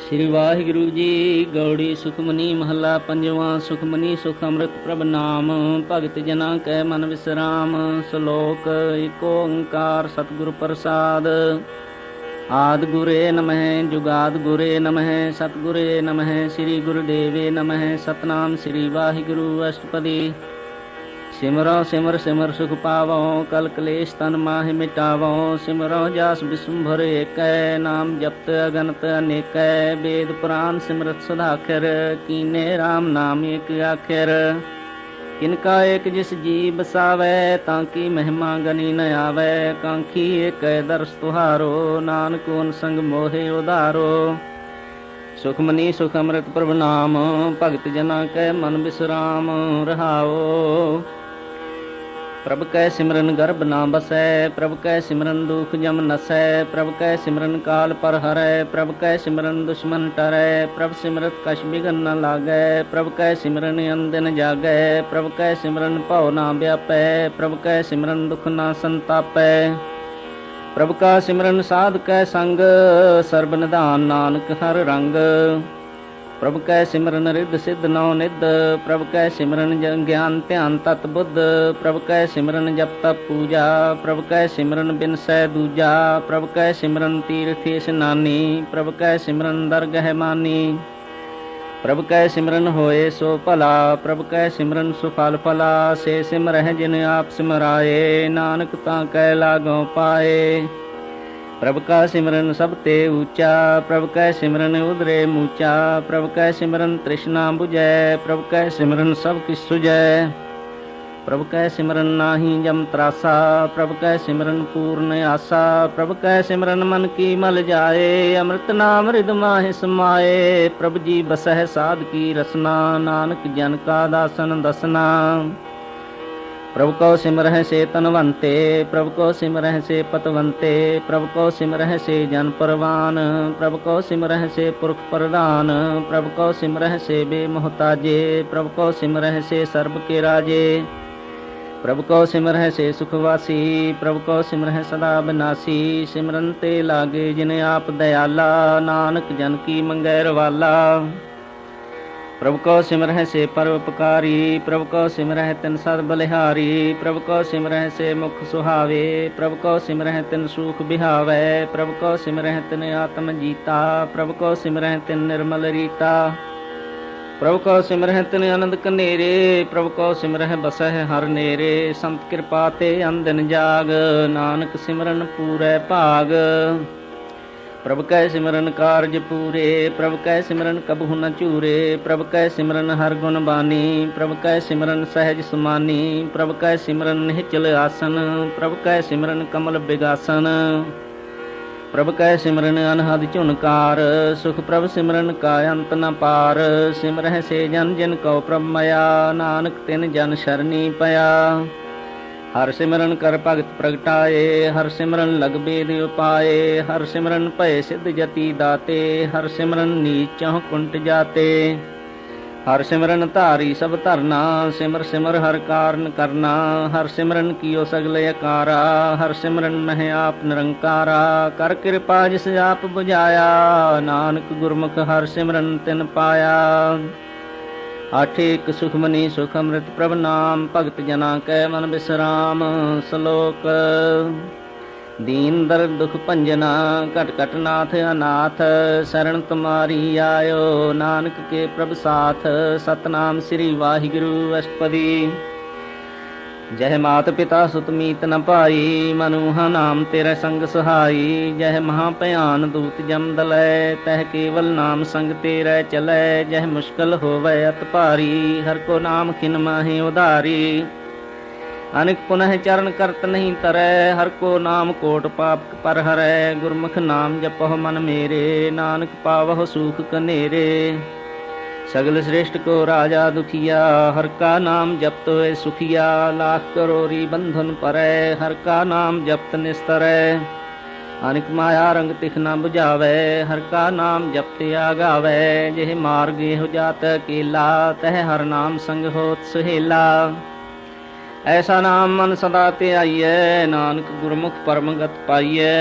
श्री वाहिगुरु जी। गौड़ी सुखमनी महला पंजवा। सुखमनी सुख अमृत प्रभ नाम, भगत जना कै मन विश्राम। श्लोक एको ओंकार सतगुरु प्रसाद। आदि गुरे नमः, जुगाद गुरे नमः, सतगुरे नमः, श्री गुरुदेवे नमः। सतनाम श्री वाहिगुरु अष्टपदी। सिमरो सिमर सिमर सुख पावो, कल क्लेश तन माहि मिटावो। सिमरो जास विश्वभर एकै, नाम जपत अगणत अनेकै। वेद पुराण सिमरत सुधाकर, कीने राम नाम एक आखिर। किनका एक जिस जी बसावै, ताकि महिमा गनी न आवै। कांखी एक दर्श तुहारो, नानक उन संग मोहे उदारो। सुखमनी सुख अमृत प्रभ नाम, भगत जना कै मन विश्राम रहाओ। प्रभ कै सिमरन गर्भ ना बसै, प्रभ कै सिमरन दुख जम नसै। प्रभ कै सिमरन काल पर हरै, प्रभ कै सिमरन दुश्मन टरै। प्रभ सिमरत कछ बिघन न लागै, प्रभ कै सिमरन अनदिन जागै। प्रभ कै सिमरन भव ना व्यापै, प्रभ कै सिमरन दुख ना संतापै। प्रभ का सिमरन साध कै संग, सर्ब निधान नानक हर रंग। प्रभ कै सिमरन रिद्ध सिद्ध नौ निध, प्रभ कै सिमरन ज्ञान ध्यान तत बुद्ध। प्रभ कै सिमरन जप तप पूजा, प्रभ कै सिमरन बिनसै दूजा। प्रभ कै सिमरन तीर्थ स्नानी, प्रभ कै सिमरन दरगह मानी। प्रभ कै सिमरन होए सो भला, प्रभ कै सिमरन सुफल फला। से सिमरह जिन आप सिमराए, नानक तां कै लागों पाए। प्रभ का सिमरन सब ते ऊंचा, प्रभ कै सिमरन उदरे मूचा। प्रभ कै सिमरन तृष्णा बुझै, प्रभ कै सिमरन सब किछ सुझै। प्रभ कै सिमरन नाहि जम त्रासा, प्रभ कै सिमरन पूर्ण आसा। प्रभ कै सिमरन मन की मल जाए, अमृत नाम हृदय माहि समाए। प्रभ जी बसह साध की रसना, नानक जन का दासन दसना। प्रभ को सिमरह से तनवंते, प्रभ को सिमरह से पतवंते। प्रभ को सिमरह से जन परवान, प्रभ को सिमरह से पुरख प्रदान। प्रभ को सिमरह से बेमोहताजे, प्रभ को सिमरह से सर्ब के राजे। प्रभ को सिमरह से सुखवासी, प्रभ को सिमरह सदा विनाशी। सिमरन ते लागे जिन आप दयाला, नानक जन की मंगैर वाला। प्रभ को सिमरह से परोपकारी, प्रभ को सिमरह तिन सद बलिहारी। प्रभ को सिमरह से मुख सुहावे, प्रभ को सिमरह तिन सुख बिहावै। प्रभ को सिमरह तिन आत्म जीता, प्रभ को सिमरह तिन निर्मल रीता। प्रभ को सिमरह तिन आनंद कनेरे, प्रभ को सिमरह बसह हर नेरे। संत कृपा ते अनदिन जाग, नानक सिमरन पूरै भाग। प्रभ कै सिमरन कारज पूरे, प्रभ कै सिमरन कबहु न चूरे। प्रभ कै सिमरन हर गुण बानी, प्रभ कै सिमरन सहज समानी। प्रभ कै सिमरन निहचल आसन, प्रभ कै सिमरन कमल बिगासन। प्रभ कै सिमरन अनहद चुनकार, सुख प्रभ सिमरन का अंत न पार। सिमरह से जन जिन को प्रभ मया, नानक तिन जन शरणी पया। हर सिमरन कर भगत प्रगटाए, हर सिमरन लग बेद उपाए। हर सिमरन भय सिद्ध जति दाते, हर सिमरन नीच चहुँ कुंट जाते। हर सिमरन धारी सब धरना, सिमर सिमर हर कारण करना। हर सिमरन कियो सगल अकारा, हर सिमरन मह आप निरंकारा। कर कृपा जिस आप बुझाया, नानक गुरमुख हर सिमरन तिन पाया। आठ एक सुखमनी सुख अमृत प्रभ नाम, भगत जना कै मन विश्राम। श्लोक दीन दर्द दुख भंजना, घट घट नाथ अनाथ। शरण तुम्हारी आयो, नानक के प्रभ साथ। सतनाम श्री वाहिगुरु अष्टपदी। जय मात पिता सुत मीत न पाई, मनुहा नाम तेरा संग सहाई। जय महाभयान दूत जम दलै, तह केवल नाम संग तेरा चलै। जय मुश्किल होवै अत भारी, हर को नाम खिन माहि उधारी। अनेक पुनः चरण करत नहीं तरै, हर को नाम कोट पाप पर हरै। गुरमुख नाम जपो मन मेरे, नानक पावह सुख कनेरे। सगल श्रेष्ठ को राजा दुखिया, हर का नाम जपत है सुखिया। लाख करोरी बंधन परै, हर का नाम जपत निस्तरै। अनेक माया रंग तिख न बुझावै, हर का नाम जपत आगावै। जेह मार्ग हो जात अकेला, तह हर नाम संग होत सुहेला। ऐसा नाम मन सदा ते आइयै, नानक गुरमुख परम गत पाइयै।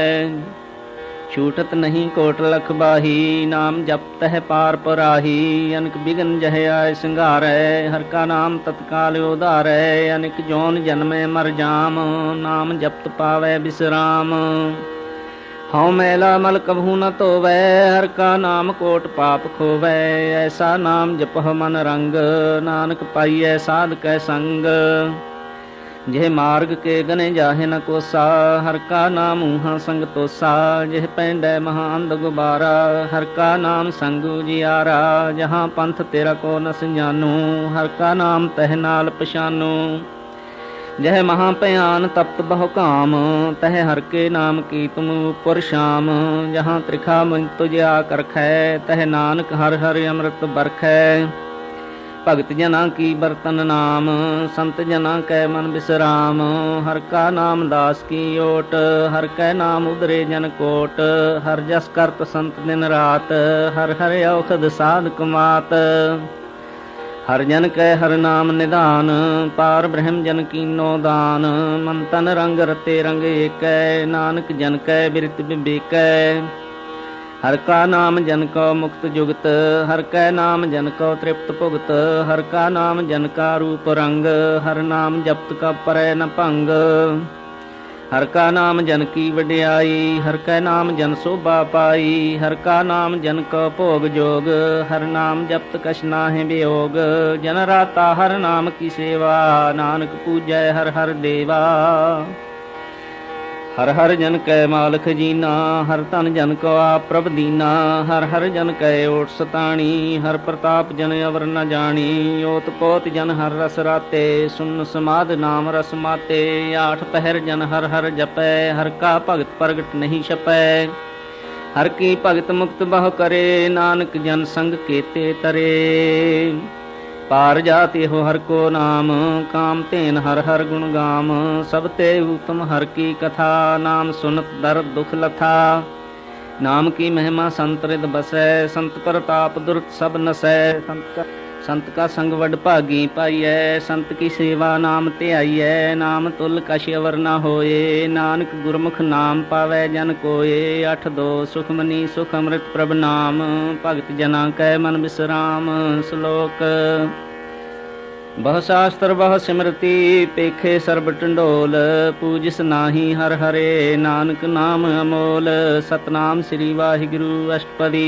छूटत नहीं कोट लख बाही, नाम जपत है पार पराही। अनक बिघन जह आय सिंगारै, हर का नाम तत्काल उधारै। अनक जौन जन्मे मर जाम, नाम जपत पावै विश्राम। हौ मैला मल कभू न धोवै, हर का नाम कोट पाप खोवै। ऐसा नाम जपह मन रंग, नानक पाइयै साध कै संग। जेह मार्ग के गने जाहे न कोसा, हर का नाम ऊहा संग तोसा। जेह पैंडै महांध गुबारा, हर का नाम संग उजियारा। जहाँ पंथ तेरा को न संजानू, हर का नाम तह नाल पछानू। जह महा भयान तप्त बहु काम, तह हर के नाम की तुम उपर शाम। जहाँ त्रिखा मुझ तुझ आकर खै, तह नानक हर हर अमृत बरखै। भगत जना की बर्तन नाम, संत जना कै मन विश्राम। हर का नाम दास की ओट, हर कै नाम उदरे जन कोट। हर जस करत संत दिन रात, हर हर औखद साधक मात। हर जन कै हर नाम निधान, पार ब्रह्म जन कीनो दान। मन तन रंग रते रंग एकै, नानक जन कै बिरत विवेकै। हर का नाम जन को मुक्त जुगत, हर कै नाम जन को तृप्त भुगत। हर का नाम जन का रूप रंग, हर नाम जपत का परै न भंग। हर का नाम जन की वड्याई, हर कै नाम जन शोभा पाई। हर का नाम जन को भोग जोग, हर नाम जपत कछ नाहि वियोग। जन राता हर नाम की सेवा, नानक पूजै हर हर देवा। हर हर जन कै मालक जीना, हर तन जन को आप प्रभ दीना। हर हर जन कै ओट सताणी, हर प्रताप जन अवर न जानी। ओत पोत जन हर रस राते, सुन समाध नाम रस माते। आठ पहर जन हर हर जपै, हर का भगत प्रगट नहीं छपै। हर की भगत मुक्त बहु करे, नानक जन संग केते तरे। पार जाति हो हर को नाम, काम तेन हर हर गुण गाम। सब ते उत्तम हर की कथा, नाम सुनत दर्द दुख लथा। नाम की महिमा संत हृद बसै, संत प्रताप दुर्त सब नसै। संत का संग वड भागी पाइयै, संत की सेवा नाम ध्याइयै। नाम तुल कछ अवर न होए, नानक गुरमुख नाम पावै जन कोए। अठ दो सुखमनी सुख अमृत प्रभ नाम, भगत जना कै मन विश्राम। श्लोक बहु शास्त्र बहु सिमरति, पेखे सर्ब टंडोल। पूजिस नाहि हर हरे, नानक नाम अमोल। सतनाम श्री वाहिगुरु अष्टपदी,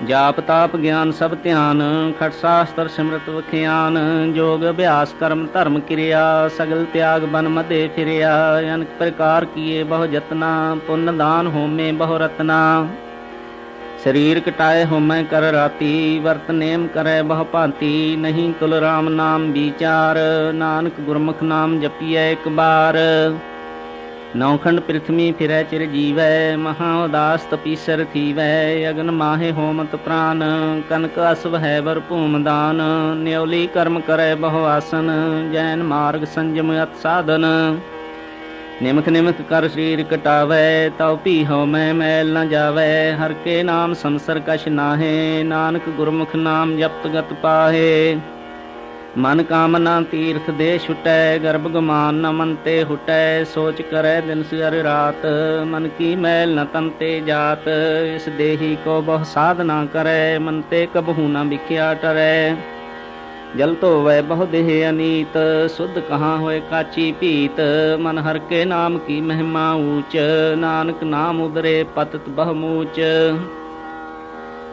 जाप ताप ज्ञान सब ध्यान। खट शास्त्र सिमरत वख्यान, जोग अभ्यास कर्म धर्म क्रिया। सगल त्याग बन मदे फिरिया, अनेक प्रकार किए बहु जतना। पुण्य दान होमे बहु रत्ना, शरीर कटाए होमै कर राती। वर्त नेम करे बहु भांति, नहीं तुल राम नाम विचार। नानक गुरमुख नाम जपिए एक बार। नौखंड पृथ्वी फिरै चिर जीवै, महा उदास तपीसर थीवै। अगन माहे होमत प्राण, कनक असव है बर भूम दान। न्योली कर्म करे बहु आसन, जैन मार्ग संयम अत साधन। निमख निमख कर शरीर कटावै, तौ पी हो मैं मैल न जावै। हर के नाम संसर कछ नाहे, नानक गुरमुख नाम जपत गत पाहे। मन कामना तीर्थ दे छुटै, गर्भ गुमान न मन ते हुटै। सोच करे दिन सिर रात, मन की मैल न तन ते जात। इस देही को बहु साधना करे, मन ते कबहू न बिख्या टरै। जल तो वह बहु देह अनीत, शुद्ध कहाँ होए काची पीत। मन हर के नाम की महिमा ऊंच, नानक नाम उदरे पतत बहुमूच।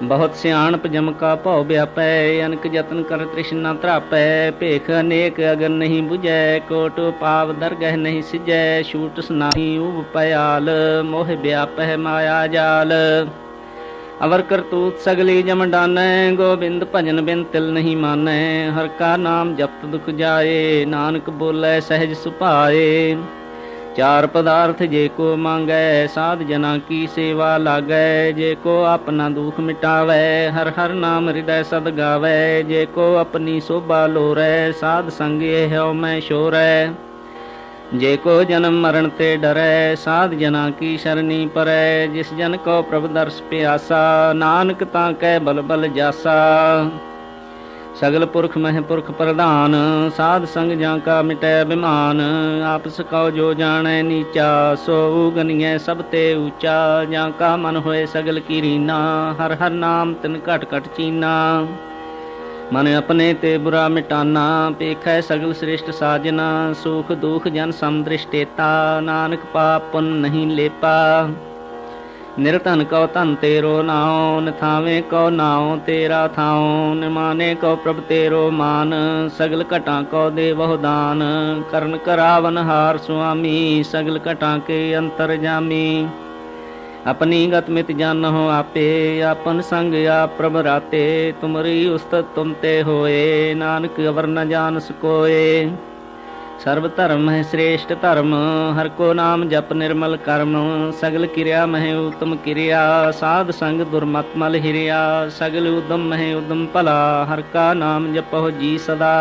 बहुत सियाणप जम का भौ व्यापै, अनक जतन कर तृष्णा त्रापै। भेख अनेक अगर नहीं बुझै, कोट पाव दरगह नहीं सिजै। छूट नाही उब पयाल, मोह व्यापै माया जाल। अवर करतूत सगली जम डानै, गोबिंद भजन बिन तिल नहीं मानै। हर का नाम जपत दुख जाए, नानक बोलै सहज सुभाए। चार पदार्थ जे को मांगै, साध जना की सेवा लागै। जे को अपना दुख मिटावै, हर हर नाम हृदय सद गावै। जे को अपनी शोभा लोरै, साध संग हौ मैं शोरै। जे को जन्म मरण ते डरै, साध जना की शरणी परै। जिस जन को प्रभु दर्श प्यासा, नानक तां कै बल बल जासा। सगल पुरख मह पुरख प्रधान, साध संग जां का मिटै बिमान। आपस कौ जो जानै नीचा, सो गनियै सब ते ऊंचा। जां का मन होए सगल की रीना, हर हर नाम तिन घट घट चीना। मन अपने ते बुरा मिटाना, पेखै सगल श्रेष्ठ साजना। सुख दुख जन समदृष्टेता, नानक पाप पुन नहीं लेपा। निरधन कौ धन तेरो नाओ, निथावे कौ नाओ तेरा थाओ। निमाने कौ प्रभ तेरो मान, सगल घटां कौ देवहु दान। करन करावन हार सुआमी, सगल घटां के अंतर जामी। अपनी गत मित जानहो आपे, आपन संग आप प्रभ राते। तुमरी उस्तत तुम ते होए, नानक अवर न जान सकोए। सर्व धर्म है श्रेष्ठ धर्म, हर को नाम जप निर्मल कर्म। सगल क्रिया मह उत्तम क्रिया, साध संग दुर्मत मल हिरिया। सगल उद्यम मह उद्यम भला, हर का नाम जपो जी सदा।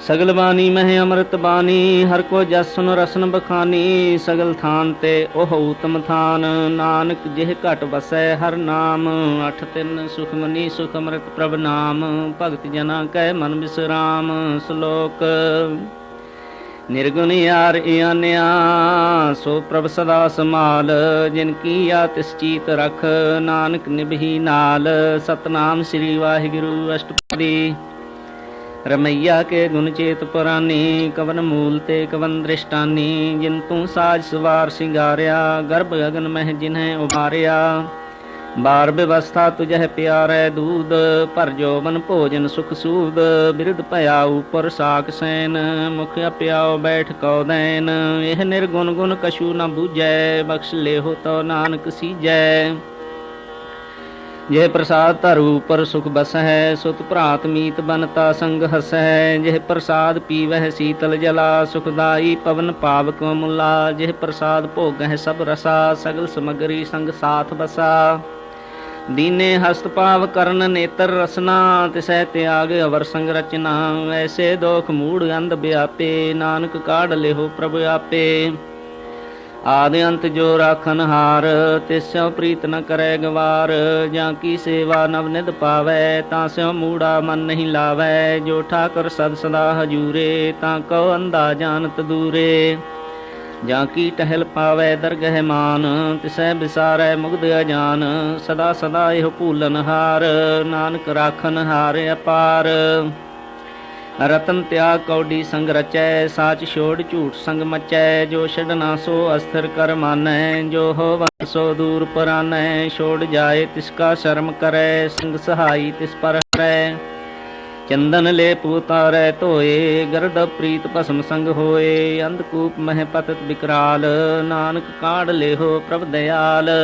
सगल बानी मह अमृत बानी, हर को जस सुन रसन बखानी। सगल थान ते ओह उत्तम थान, नानक जिह घट बसै हर नाम। अठ तिन सुखमनी सुख अमृत प्रभ नाम, भगत जना कै मन विश्राम। श्लोक निर्गुण यार इयान्या, सो प्रभ सदा समाल। जिनकी या तिस चीत रख, नानक निभही नाल। सतनाम श्री वाहिगुरु अष्टपदी। रमैया के गुण चेत पुरानी, कवन मूल ते कवन दृष्टानी। जिन तू साज सवार सिंगारिया, गर्भ गगन मह जिन्हें उबारिया। बार व्यवस्था तुझह प्यारै दूध, पर जोबन भोजन सुख सूद। बिरद भया ऊपर साक सैन, मुख अप्याओ बैठ कौ दैन। यह निर्गुण गुण कछु न बूझै, बख्श लेहो तो नानक सीजै। यह प्रसाद धर ऊपर सुख बस है, सुत भ्रात मीत बनता संग हस है। यह प्रसाद पीवह शीतल जला, सुखदाई पवन पावक मुला। यह प्रसाद भोग है सब रसा, सगल समगरी संग साथ बसा। दीने हस्त पाव करन नेत्र रसना, तिसै त्याग अवर संग रचना। ऐसे दोख मूढ़ अंध व्यापे, नानक काढ़ लेहो प्रभु आपे। आदि अंत जो राखन हार, तिस्यों प्रीत न करे गवार। जाकी सेवा नवनिध पावै, तास्यों मूढ़ा मन नहीं लावै। जो ठाकर सद सदा हजूरे, ताको अंधा जानत दूरे। जाकी टहल पावै दरगह मान, तिसै बिसारै मुग्ध अजान। सदा सदा एह भूलन हार, नानक राखन हार अपार। रतन त्याग कौडी संग रचै, साच छोड़ झूठ संग मचै। जो छड़ना सो अस्थिर कर मानै, जो होवन सो दूर परानै। छोड़ जाए तिसका शर्म करै, संग सहाई तिस पर हरै। चंदन लेप उतारै धोए, गर्द प्रीत भस्म संग होए। अंधकूप मह पतत विकराल, नानक काढ़ लेहो प्रभ दयाल।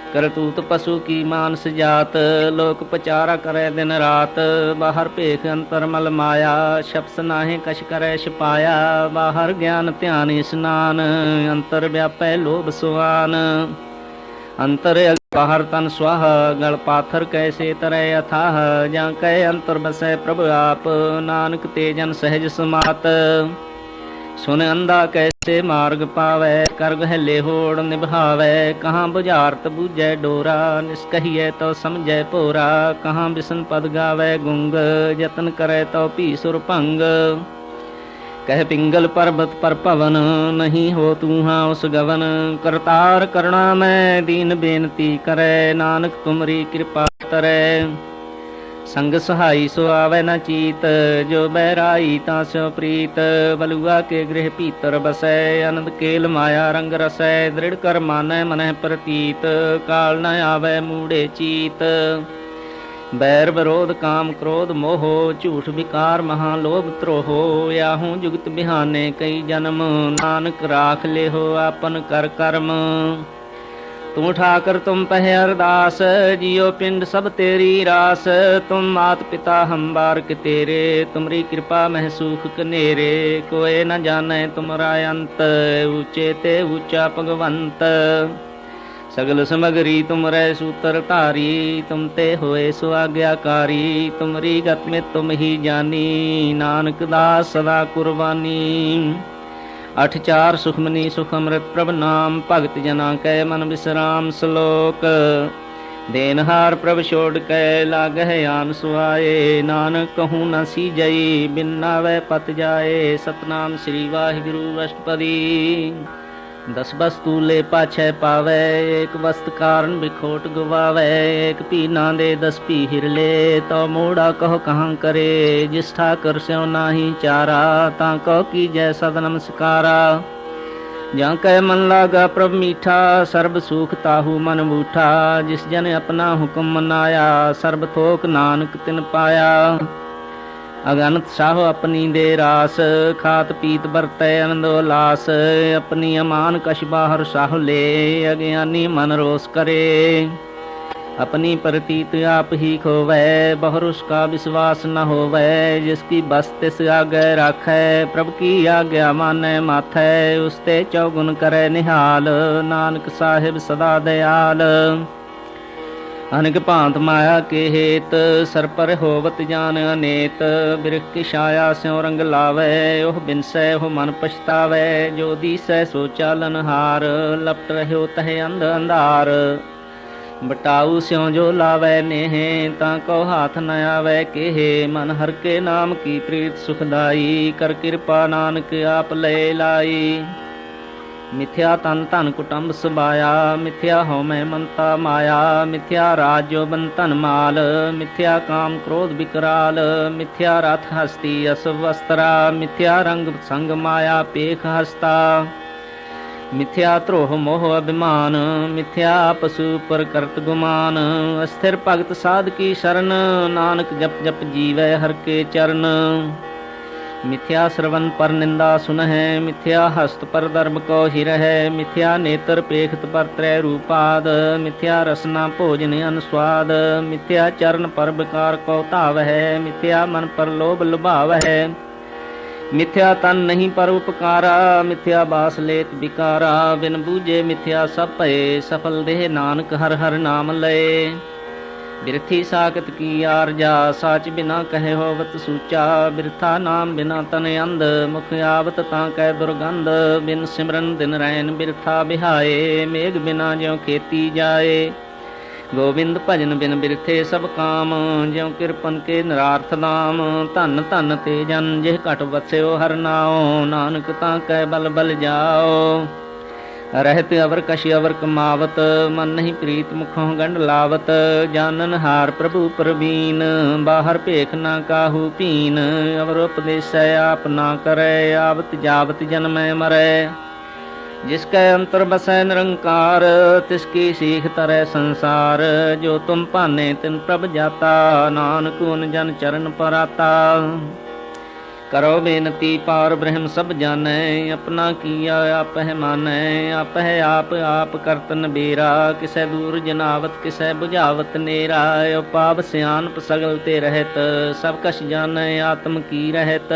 करतूत पशु की मानस जात, लोक पचारा करे दिन रात। बाहर भेख अंतर मल माया, शप्स नाहे कछ करे छिपाया। बाहर ज्ञान ध्यान स्नान, अंतर व्यापै लोभ सुआन। अंतर बाहर तन स्वाह, गल पाथर कैसे तरह अथाह। जां कै अंतर बसै प्रभु आप, नानक तेजन सहज समात। सुन अंधा कैसे मार्ग पावै, कर गह लेहोड़ निभावै। कहाँ बुझारत बूझै डोरा, निष्कहिए तो समझै पोरा। कहाँ बिसन पद गावै गुंग, जतन करे तो पी सुर भंग। कह पिंगल पर्वत पर पवन, नहीं हो तूहा उस गवन। करतार करुणा मैं दीन बेनती करे, नानक तुमरी कृपा तरै। संग सहाई सो आवे न चीत, जो बैराई तास्यो प्रीत। बलुआ के गृह भीतर बसै, आनंद केल माया रंग रसै। दृढ़ कर मानै मनः प्रतीत, काल न आवे मूढ़े चीत। बैर विरोध काम क्रोध मोहो, झूठ विकार महालोभ त्रोहो। याहू जुगत बिहाने कई जन्म, नानक राख लेहो आपन कर कर्म। तू ठाकर तुम पह अरदास, जियो पिंड सब तेरी रास। तुम मात पिता हम बारक तेरे, तुमरी कृपा मह सुख कनेरे। कोई न जाने तुमरा अंत, ऊंचे ते ऊंचा भगवंत। सगल समगरी तुमरे सूत्र धारी, तुम ते होए सो आज्ञाकारी। तुमरी गत में तुम ही जानी, नानक दास सदा कुर्बानी। 8 सुखमनी सुख अमृत प्रभ नाम, भगत जना कै मन विश्राम। श्लोक देनहार प्रभ छोड़ कै लागह आन सुआए, नानक कहूँ न सीजई बिन नावै पत जाए। सतनाम श्री वाहिगुरु अष्टपदी। 10 वस्तु ले पाछै पावै, एक वस्त कारण बिखोट गवावै। एक पी ना दे 10 पी हिर ले, तो मोड़ा कहो कहाँ करे। जिस ठाकर स्यों नाही चारा, ता कहो कीजै सद नमस्कारा। ਜਾਂ ਕੈ ਮਨ ਲਾਗਾ ਪ੍ਰਭ ਮੀਠਾ, ਸਰਬ ਸੂਖ ਤਾਹੂ ਮਨ ਬੂਠਾ। ਜਿਸ ਜਨ ਆਪਣਾ ਹੁਕਮ ਮਨਾਇਆ, ਸਰਬ ਥੋਕ ਨਾਨਕ ਤਿਨ ਪਾਇਆ। ਅਗਨਤ ਸਾਹੋ ਆਪਣੀ ਦੇ ਰਾਸ, ਖਾਤ ਪੀਤ ਵਰਤੈ ਆਨੰਦ ਉਲਾਸ। ਆਪਣੀ ਅਮਾਨ ਕਛ ਬਾਹਰ ਸਾਹ ਲੇ, ਅਗਿਆਨੀ ਮਨ ਰੋਸ ਕਰੇ। अपनी प्रतीत आप ही खोवै, बहुर उसका विश्वास न होवै। जिसकी बस तिस आगे राखै, प्रभु की आज्ञा मानै माथै। उसते चौगुन करे निहाल, नानक साहिब सदा दयाल। अनक भांत माया के हेत, सर पर होवत जान अनेत। बिरख की छाया स्यों रंग लावै, ओह बिनसै हो मन पछतावै। जो दिसै सो चालन हार, लपट रह्यो तह अंध अंधार। बटाऊ स्यों जो लावै नेह, ता को हाथ न आवै केहे। मन हर के नाम की प्रीत सुखदाई, कर कृपा नानक आप लय लाई। मिथ्या तन धन कुटुंब सबाया, मिथ्या हौमै मनता माया। मिथ्या राज जो बंधन माल, मिथ्या काम क्रोध विकराल। मिथ्या रथ हस्ती अस वस्त्रा, मिथ्या रंग संग माया पेख हस्ता। मिथ्या द्रोह मोह अभिमान, मिथ्या पशु पर करत गुमान। अस्थिर भगत साध की शरण, नानक जप जप जीवै हर के चरण। मिथ्या श्रवण पर निंदा सुनहै, मिथ्या हस्त पर दर्भ को हिरहै। मिथ्या नेत्र पेखत पर त्रय रूपाद, मिथ्या रसना भोजन अनुस्वाद। मिथ्या चरण पर विकार को धावहै, मिथ्या मन पर लोभ लुभावहै। मिथ्या तन नहीं पर उपकारा, मिथ्या बास लेत बिकारा। बिन बूझे मिथ्या सब भये, सफल देह नानक हर हर नाम लय। बिरथी साकत की आरजा, साच बिना कहे होवत सूचा। बिरथा नाम बिना तन अंध, मुख आवत ता कै दुर्गंध। बिन सिमरन दिन रैन बिरथा बिहाए, मेघ बिना ज्यों खेती जाए। गोविंद भजन बिन बिरथे सब काम, ज्यों किरपन के निरार्थ दाम। धन धन ते जन जिह घट वस्यो हर नाओ, नानक ता कै बल बल जाओ। रहत अवर कश अवर कमावत, मन नहीं प्रीत मुखों गंड लावत। जानन हार प्रभु प्रवीण, बाहर भेख ना काहू पीन। अवर उपदेश आप ना करे, आवत जावत जन्मै मरै। जिसके अंतर बसै निरंकार, तिसकी सीख तरै संसार। जो तुम पाने तिन प्रभ जाता, नानक उन जन चरण पर आता। करो बेनती पार ब्रह्म सब जानै, अपना किया आप है मानै। आप है आप करत नबेरा, किसै दूर जनावत किसै बुझावत नेरा। पाव सियानप सगल ते रहत, सब कछ जानै आत्म की रहत।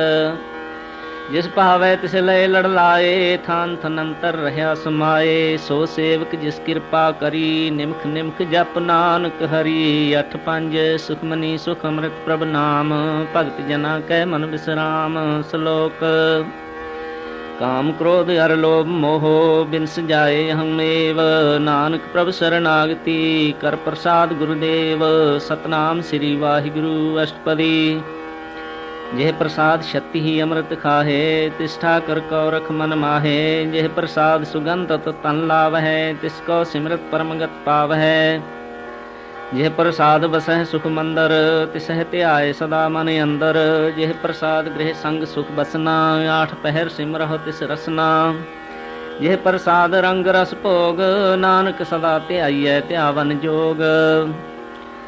जिस भावै तिस लय लड़ लाए, थान थनंतर रह्या समाए। सो सेवक जिस कृपा करी, निमख निमख जप नानक हरि। 8 पंज सुखमनी सुख अमृत प्रभ नाम, भगत जना कै मन विश्राम। श्लोक काम क्रोध अर लोभ मोह, बिन सजाए हमेव। नानक प्रभ शरणागति, कर प्रसाद गुरुदेव। सतनाम श्री वाहिगुरु अष्टपदी। जिह प्रसाद शक्ति ही अमृत खाहे, तिष्ठा कर कौ रख मन माहे। जिह प्रसाद सुगंध तन लावहै, तिसको सिमरत परमगत पावहै। जिह प्रसाद बसह सुख मंदर, तिसह ध्याय सदा मन अंदर। जिह प्रसाद गृह संग सुख बसना, 8 पहर सिमरहो तिस रसना। जिह प्रसाद रंग रस भोग, नानक सदा ध्याइयै ध्यावन जोग।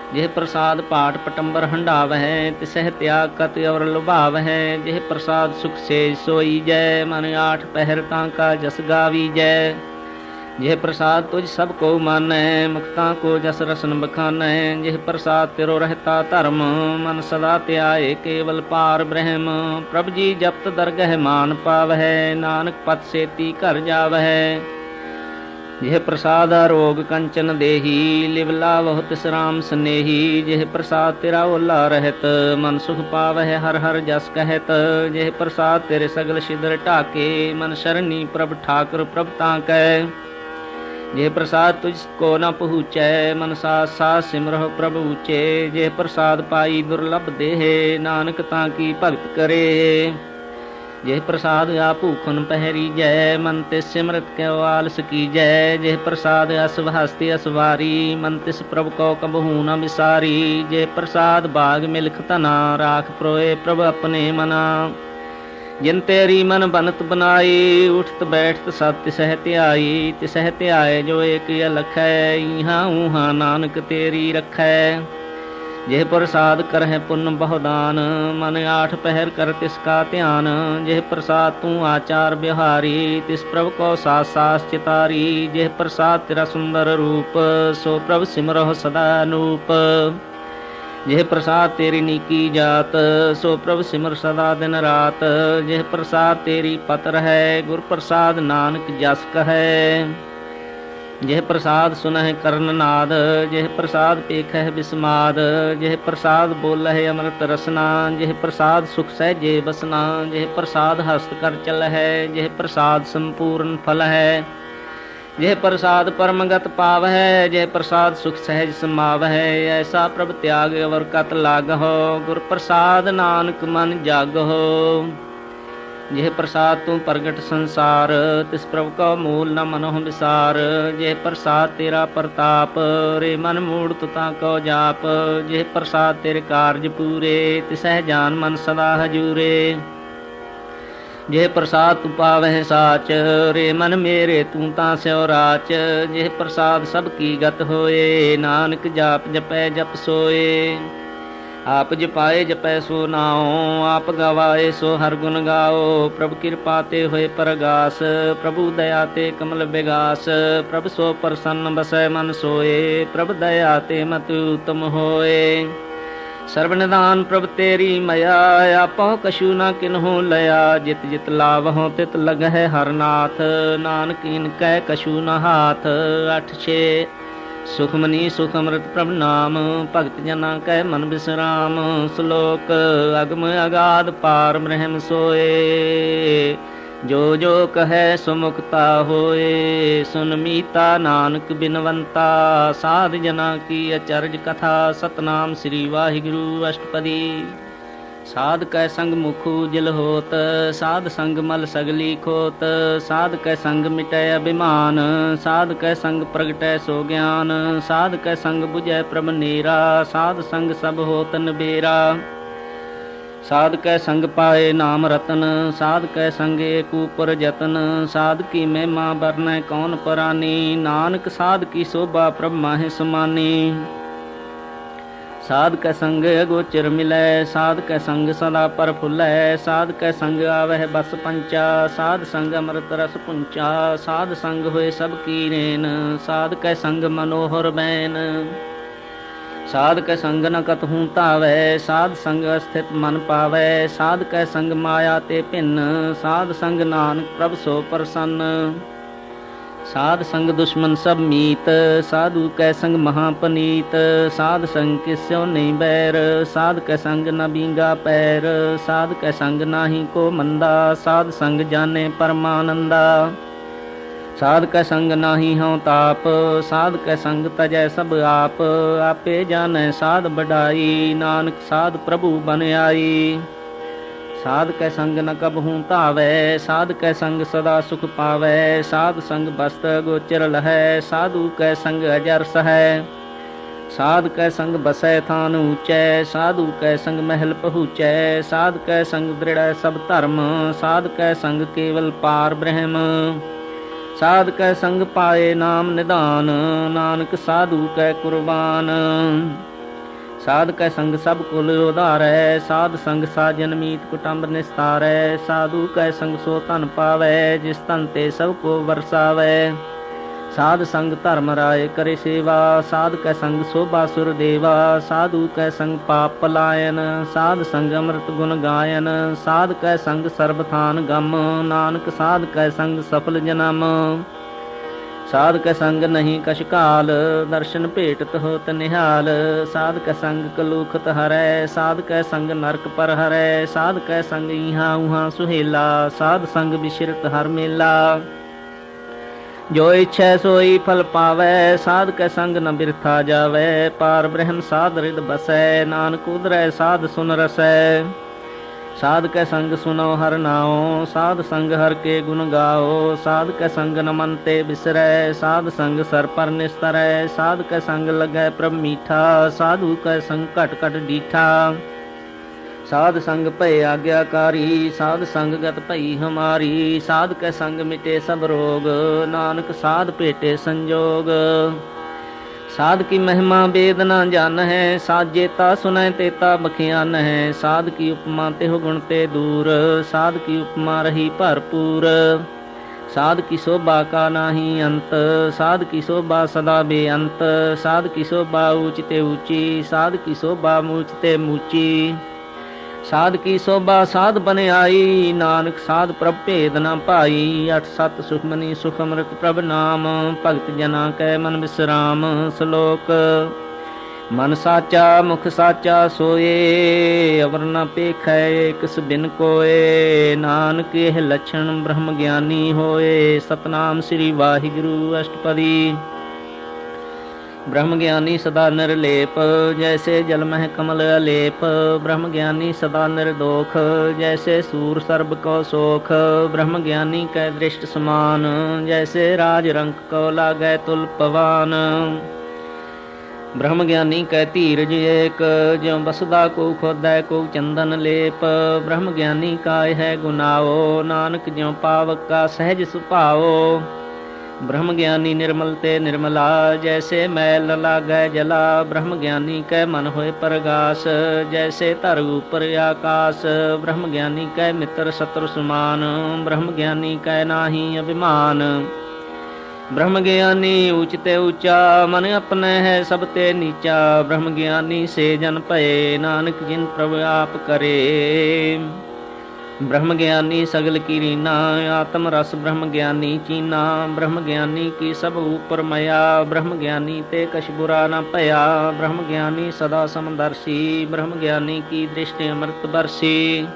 जिह प्रसाद पाठ पटंबर हंडावहै, तिसह त्याग कत और लुभावहै। जिह प्रसाद सुख से सोई जय, मन 8 पहर तांका जस गावी जय। जिह प्रसाद तुझ सब को मानै, मुक्ता को जस रसन बखानै। जिह प्रसाद तिरो रहता धर्म, मन सदा त्याए केवल पार ब्रह्म। प्रभु जी जपत दरगह मान पावहै, नानक पत सेती घर जावहै। जिह प्रसाद आरोग कंचन देही, लिव लावह तिस राम स्नेही। जिह प्रसाद तेरा ओला रहत, मन सुख पावह हर हर जस कहत। जिह प्रसाद तेरे सगल छिद्र ढाके, मन शरणी प्रभ ठाकुर प्रभ ताकै। जे प्रसाद तुझको न पहुँचै मन साथ साथ सिमरह प्रभु ऊचे। जे प्रसाद पाई दुर्लभ देहे नानक ताकी भगत करे। जे प्रसाद आ भूखन पहरी जय मन तिस सिमरत कै आलस की जय। जे प्रसाद अस हस्ती असवारी मन तिस प्रभु को कबहू न विसारी। जे प्रसाद बाग मिलख तना राख प्रोए प्रभु अपने मना। जिन तेरी मन बनत बनाई उठत बैठत सब तिसह त्याई। तिसह त्याए जो एक अलख है इहाँ ऊहाँ नानक तेरी रखै। जेह प्रसाद करह पुण्य बहुदान मन आठ पहर कर तिसका ध्यान। जेह प्रसाद तू आचार बिहारी तिस प्रभु को सास सास चितारी। जेह प्रसाद तेरा सुंदर रूप सो प्रभु सिमरह सदा अनूप। जेह प्रसाद तेरी नीकी जात सो प्रभु सिमर सदा दिन रात। जेह प्रसाद तेरी पत्र है गुर प्रसाद नानक जस कहे। जेह प्रसाद सुनह कर्ण नाद जेह प्रसाद पेखह बिस्माद। जेह प्रसाद बोलह अमृत रसना जेह प्रसाद सुख सहजे बसना। जेह प्रसाद हस्त कर चल है जेह प्रसाद संपूर्ण फल है। जेह प्रसाद परमगत पाव है जेह प्रसाद सुख सहज समाव है। ऐसा प्रभ त्याग अवर कत लाग हो गुर प्रसाद नानक मन जाग हो। जेह प्रसाद तू प्रगट संसार तिस प्रभु का मूल न मनोह विसार। जेह प्रसाद तेरा प्रताप रे मन मूड तुता को जाप। जेह प्रसाद तेरे कार्य पूरे तिसह जान मन सदा हजूरे। जेह प्रसाद तू पावह साच रे मन मेरे तू ता स्यो राच। जेह प्रसाद सब की गत होए नानक जाप जपै जप सोए। आप जपाए जपै सो नाओ आप गवाए सो हर गुण गाओ। प्रभु कृपा ते होए परगास प्रभु दया ते कमल विगास। प्रभु सो प्रसन्न बसै मन सोए प्रभु दया ते मति उत्तम होए। सर्वनिधान प्रभु तेरी मया आपो कछु न किन्हु लया। जित जित लावहों तित लगह हर नाथ नानक इनकै कछु न हाथ। अठ छे सुखमनी सुख अमृत प्रभु नाम भगत जना कै मन विश्राम। श्लोक अगम अगाध पार ब्रह्म सोए जो जो कहे सुमुखता होए। सुन मीता नानक बिनवंता साध जना की अचरज कथा। सतनाम श्री वाहिगुरु अष्टपदी। साध कै संग मुख उजल होत साध संग मल सगली खोत। साध कै संग मिटै अभिमान साध कै संग प्रगटै सो ज्ञान। साध कै संग बुझै प्रभ नेरा साध संग सब होत नबेरा। साध कै संग पाए नाम रतन साध कै संग एक ऊपर जतन। साध की महिमा बरनै कौन परानी नानक साध की शोभा प्रभ माहे समानी। साध कै संग गोचर मिलै साध कै संग सदा प्रफुल्लै। साध कै संग आवह बस पंचा साध संग अमृत रस पुंचा। साध संग होए सब की रेन साध कै संग मनोहर बैन। साध कै संग न कतहूँ तावै साध संग स्थित मन पावै। साध कै संग माया ते भिन्न साध संग नानक प्रभ सो प्रसन्न। साध संग दुश्मन सब मीत साधु कै संग महापनीत। साध संग किस्यो नहीं बैर साध कै संग न बींगा पैर। साध कै संग नाही को मंदा साध संग जाने परमानंदा। साध कै संग नाही हूँ ताप साध कै संग तजै सब आप। आपे जानै साध बढ़ाई नानक साध प्रभु बन आई। साध कै संग न कबहूँ तावै साध कै संग सदा सुख पावै। साध संग बस्त गोचर लहै साधु कै संग अजर सहै। साध कै संग बसै थान ऊँचै साधु कै संग महल पहुँचै। साध कै संग दृढ़ सब धर्म साध कै संग केवल पार ब्रह्म। साध कै संग पाए नाम निदान नानक साधु कै कुर्बान। साध कै संग सब कुल उधारै साध संग साजन मीत कुटुंब निस्तारै। साधु कै संग सो धन पावै जिस धन ते सब को बरसावै। साध संग धर्म राय करे सेवा साध कै संग शोभा सुर देवा। साधु कै संग पाप पलायन साध संग अमृत गुण गायन। साध कै संग सर्वथान गम नानक साध कै संग सफल जन्म। साध कै संग नहीं कछ काल दर्शन भेटत होत निहाल। साध कै संग कलूखत हरै साध कै संग नरक पर हरै। साध कै संग इहाँ उहाँ सुहेला साध संग विश्रित हर मेला। जो इच्छै सोई फल पावै, साध कै संग न बिरथा जावै। पार ब्रह्म साध हृद बसै, नानक उदरै साध सुन रसै। साध कै संग सुनो हर नाओ, साध संग हर के गुण गाओ। साध कै संग न मन ते बिसरै, साध संग सर पर निस्तरै। साध कै संग लगै प्रभ मीठा, साधु कै संग घट घट डीठा। साध संग भय आज्ञाकारी, साध संग गत भई हमारी। साध कै संग मिटे सब रोग, नानक साध भेटे संजोग। साध की महिमा वेद न जान है, साध जेता सुनै तेता बखियान है। साध की उपमा तेह गुण ते दूर, साध की उपमा रही भरपूर। साध की शोभा का नाही अंत, साध की शोभा सदा बेअंत। साध की शोभा ऊंच ते ऊंची, साध की शोभा मूच ते मूची। साध की शोभा साध बन आई, नानक साध प्रभ भेद न पाई। अठ सत सुखमनी सुख अमृत प्रभ नाम, भगत जना कै मन विश्राम। श्लोक मन साचा मुख साचा सोए, अवर न पेखै किस बिन कोए। नानक यह लक्षण ब्रह्म ज्ञानी होए, सतनाम श्री वाहिगुरु अष्टपदी। ब्रह्म ज्ञानी सदा निर्लेप, जैसे जल मह कमल अलेप। ब्रह्म ज्ञानी सदा निर्दोख, जैसे सूर सर्ब को सोख। ब्रह्म ज्ञानी कै दृष्ट समान, जैसे राज रंक को लागै तुल पवान। ब्रह्म ज्ञानी कै धीरज एक, ज्यों बसदा को खोदै को चंदन लेप। ब्रह्म ज्ञानी का यह गुनाओ, नानक ज्यों पावक का सहज सुभाओ। ब्रह्म ज्ञानी निर्मल ते निर्मला, जैसे मैल लागै जला। ब्रह्म ज्ञानी कै मन होए प्रगास, जैसे धर ऊपर आकाश। ब्रह्म ज्ञानी कै मित्र शत्रु समान, ब्रह्म ज्ञानी कै नाहि अभिमान। ब्रह्म ज्ञानी ऊंच ते ऊंचा, मन अपने है सब ते नीचा। ब्रह्म ज्ञानी से जन भये, नानक जिन प्रभु आप करे। ब्रह्म ज्ञानी सगल की रीना, आत्म रस ब्रह्म ज्ञानी चीना। ब्रह्म ज्ञानी की सब ऊपर मया, ब्रह्म ज्ञानी ते कछ बुरा न भया। ब्रह्म ज्ञानी सदा समदर्शी, ब्रह्म ज्ञानी की दृष्टि अमृत बरसी।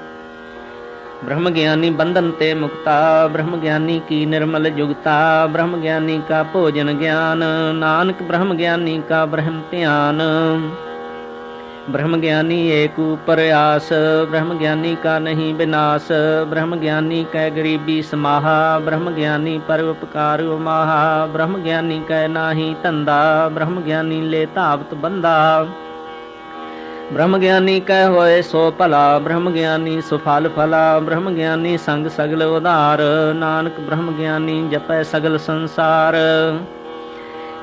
ब्रह्म ज्ञानी बंधन ते मुक्ता, ब्रह्म ज्ञानी की निर्मल जुगता। ब्रह्म ज्ञानी का भोजन ज्ञान, नानक ब्रह्म ज्ञानी का ब्रह्म ध्यान। ब्रह्म ज्ञानी एक ऊपर आस, ब्रह्म ज्ञानी का नहीं विनाश। ब्रह्म ज्ञानी कै गरीबी समाहा, ब्रह्म ज्ञानी पर उपकार उमाहा। ब्रह्म ज्ञानी कै नाही धंधा, ब्रह्म ज्ञानी ले धावत बंदा। ब्रह्म ज्ञानी कै होए सो भला, ब्रह्म ज्ञानी सुफल फला। ब्रह्म ज्ञानी संग सगल उधार, नानक ब्रह्म ज्ञानी जपै सगल संसार।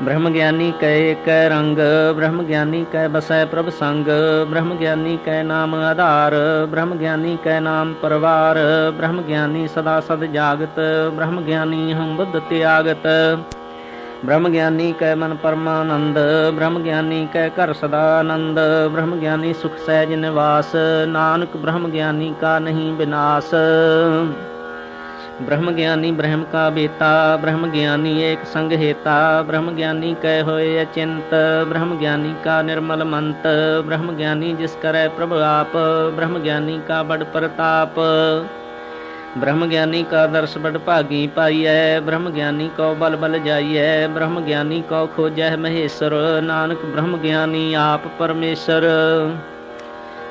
ब्रह्म ज्ञानी कै एक रंग, ब्रह्म ज्ञानी कै बसै प्रभ संग। ब्रह्म ज्ञानी कै नाम आधार, ब्रह्म ज्ञानी कै नाम परवार। ब्रह्म ज्ञानी सदा सद जागत, ब्रह्म ज्ञानी हम बुद्ध त्यागत। ब्रह्म ज्ञानी कै मन परमानंद, ब्रह्म ज्ञानी कै कर सदानंद। ब्रह्म ज्ञानी सुख सहज निवास, नानक ब्रह्म ज्ञानी का नहीं विनाश। ब्रह्म ज्ञानी ब्रह्म का बेता, ब्रह्म ज्ञानी एक संग हेता। ब्रह्म ज्ञानी कै होए अचिंत, ब्रह्म ज्ञानी का निर्मल मंत। ब्रह्म ज्ञानी जिस करे प्रभु आप, ब्रह्म ज्ञानी का बड़ प्रताप। ब्रह्म ज्ञानी का दर्श बड़ भागी पाइयै, ब्रह्म ज्ञानी को बल बल जाइयै। ब्रह्म ज्ञानी को खोजै महेश्वर, नानक ब्रह्म ज्ञानी आप परमेश्वर।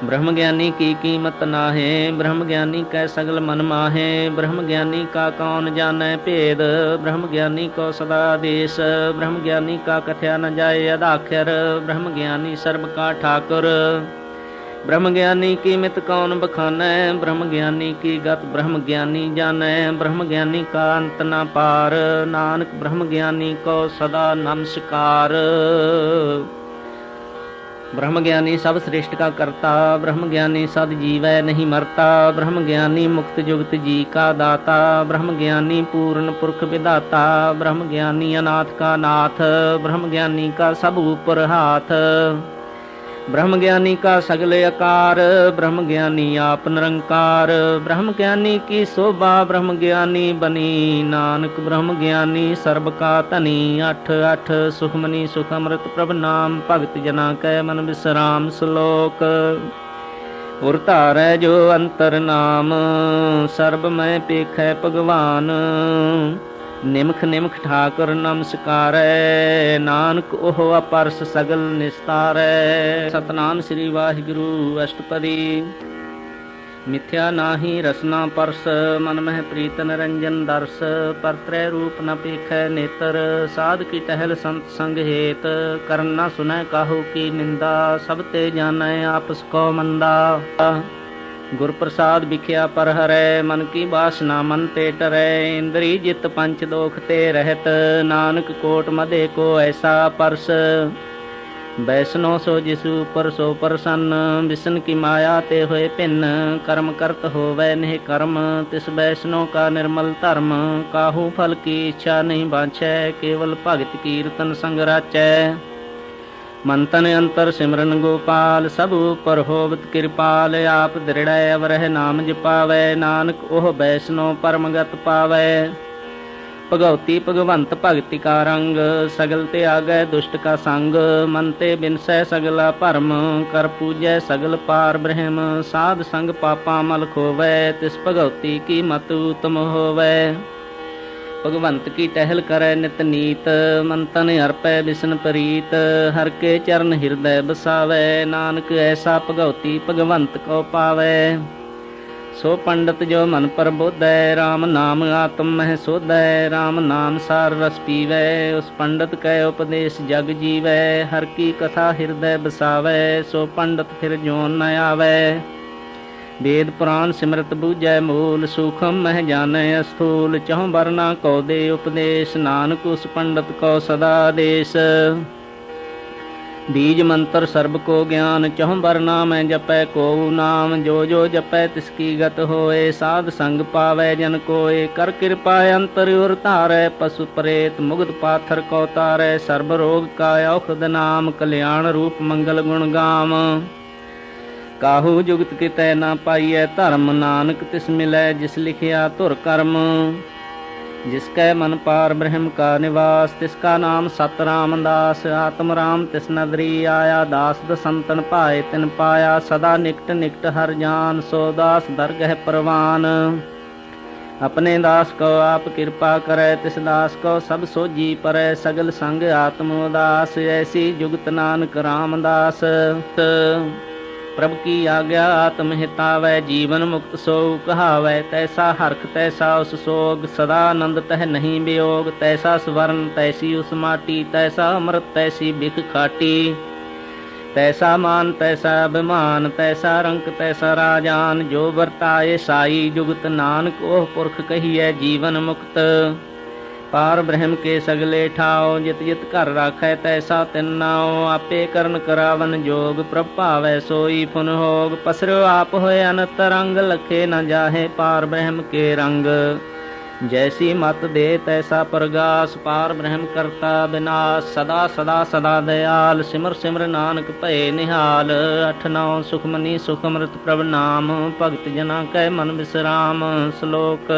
ब्रह्म ज्ञानी की कीमत नाहे, ब्रह्म ज्ञानी कै सगल मन माहे। ब्रह्म ज्ञानी का कौन जानै भेद, ब्रह्म ज्ञानी को सदा आदेश। ब्रह्म ज्ञानी का कथया न जाए अदाख्यर, ब्रह्म ज्ञानी सर्ब का ठाकुर। ब्रह्म ज्ञानी की मित कौन बखानै, ब्रह्म ज्ञानी की गत ब्रह्म ज्ञानी जानै। ब्रह्म ज्ञानी का अंत न पार, नानक ब्रह्म ज्ञानी को सदा नमस्कार। ब्रह्म ज्ञानी सब सृष्ट का करता, ब्रह्म ज्ञानी सद जीवै नहीं मरता। ब्रह्म ज्ञानी मुक्त जुगत जी का दाता, ब्रह्म ज्ञानी पूर्ण पुरख विधाता। ब्रह्म ज्ञानी अनाथ का नाथ, ब्रह्म ज्ञानी का सब ऊपर हाथ। ब्रह्म ज्ञानी का सगले आकार, ब्रह्म ज्ञानी आप निरंकार। ब्रह्म ज्ञानी की शोभा ब्रह्म ज्ञानी बनी, नानक ब्रह्म ज्ञानी सर्ब का धनी। अठ अठ सुखमनी सुख अमृत प्रभ नाम, भगत जना कै मन विश्राम। श्लोक उर धारै जो अंतर नाम, सर्ब मैं पेखै भगवान। निमख निमख ठाकुर नमस्कारै, नानक ओह अपरस सगल निस्तारै। सतनाम श्री वाहिगुरु अष्टपदी। मिथ्या नाही रसना परस, मन मह प्रीत निरंजन दर्श। परत्रय रूप न पेखै नेतर, साध की टहल संत संग हेत। करन न सुनै काहू की निंदा, सब ते जानै आपस को मंदा। गुर प्रसाद बिख्या पर हरै, मन की बासना मन ते टरै। इंद्री जित पंच दोख ते रहत, नानक कोट मदे को ऐसा परस। वैष्णो सो जिसु पर सो प्रसन्न, विष्णु की माया ते हुए भिन्न। कर्म करत होवै नेह कर्म, तिस वैष्णो का निर्मल धर्म। काहू फल की इच्छा नहीं बाँछै, केवल भगत कीर्तन संग राचै। मन तन अंतर सिमरन गोपाल, सब ऊपर होवत कृपाल। आप दृढ़ अवरह नाम जपावै, नानक ओह वैष्णो परमगत पावै। भगवती भगवंत भगति का रंग, सगल ते आगै दुष्ट का संग। मन ते बिनसै सगला भरम, कर पूजै सगल पार ब्रह्म। साध संग पापा मल खोवै, तिस भगवती की मत उत्तम होवै। भगवंत की टहल करै नित नीत, मन तन अर्पै बिसन प्रीत। हर के चरण हृदय बसावै, नानक ऐसा भगवती भगवंत को पावै। सो पंडित जो मन प्रबोधै, राम नाम आत्म मह सोधै। राम नाम सार रस पीवै, उस पंडित कै उपदेश जग जीवै। हर की कथा हृदय बसावै, सो पंडित फिर जोन न आवै। वेद पुराण सिमरत बूझै मूल, सूखम मह जानै स्थूल। चहुँ बरना को दे उपदेश, नानक उस पंडित को सदा देश। बीज मंत्र सर्ब को ज्ञान, चहुँ बरना मैं जपै को नाम। जो जो जपै तिसकी गत होए, साध संग पावै जन कोय। कर कृपा अंतर उर तारै, पशु प्रेत मुग्ध पाथर को तारै। सर्ब रोग का औषध नाम, कल्याण रूप मंगल गुण गाम। काहू जुगत कितै ना पाइयै धर्म, नानक तिस मिलै जिस लिखिया धुर कर्म। जिसकै मन पार ब्रह्म का निवास, तिसका नाम सत रामदास। आत्म राम तिस नदरी आया, दास दसंतन पाए तिन पाया। सदा निकट निकट हर जान, सो दास दरगह परवान। अपने दास को आप कृपा करै, तिस दास को सब सोझी परै। सगल संग आत्म उदास, ऐसी जुगत नानक रामदास। प्रभु की आज्ञा आत्म हितावै, जीवन मुक्त सो कहावै। तैसा हरख तैसा उस सोग, सदा आनंद तह नहीं वियोग। तैसा स्वर्ण तैसी उस माटी, तैसा अमृत तैसी बिख खाटी। तैसा मान तैसा अभिमान, तैसा रंक तैसा राजान। जो वर्ताए साई जुगत, नानक ओह पुरख कहिए जीवन मुक्त। पार ब्रह्म के सगले ठाओ, जित जित घर राखै तैसा तिन नाओ। आपे करन करावन जोग, प्रभ भावै सोई फुन होग। पसरो आप होए अनंत रंग, लखे न जाहे पार ब्रह्म के रंग। जैसी मत दे तैसा प्रगास, पार ब्रह्म करता विनाश। सदा सदा सदा दयाल, सिमर सिमर नानक भय निहाल। अठ नौ सुखमनी सुखमृत प्रभ नाम, भगत जना कै मन विश्राम। श्लोक।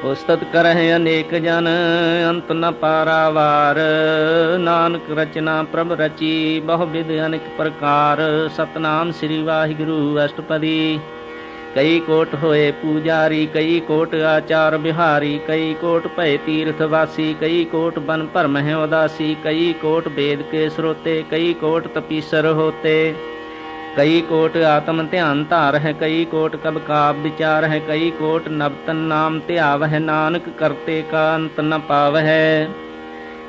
उस्तत करहि अनेक जन, अंत न पारावार। नानक रचना प्रभ रची, बहुविध अनेक प्रकार। सतनाम श्री वाहिगुरु अष्टपदी। कई कोट होए पूजारी, कई कोट आचार बिहारी। कई कोट भय तीर्थवासी, कई कोट बन भरम है उदासी। कई कोट वेद के स्रोते, कई कोट तपीसर होते। कई कोट आत्म ध्यान धार है, कई कोट कब काव विचार है। कई कोट नवतन नाम ध्याव है, नानक करते का अंत न पाव है।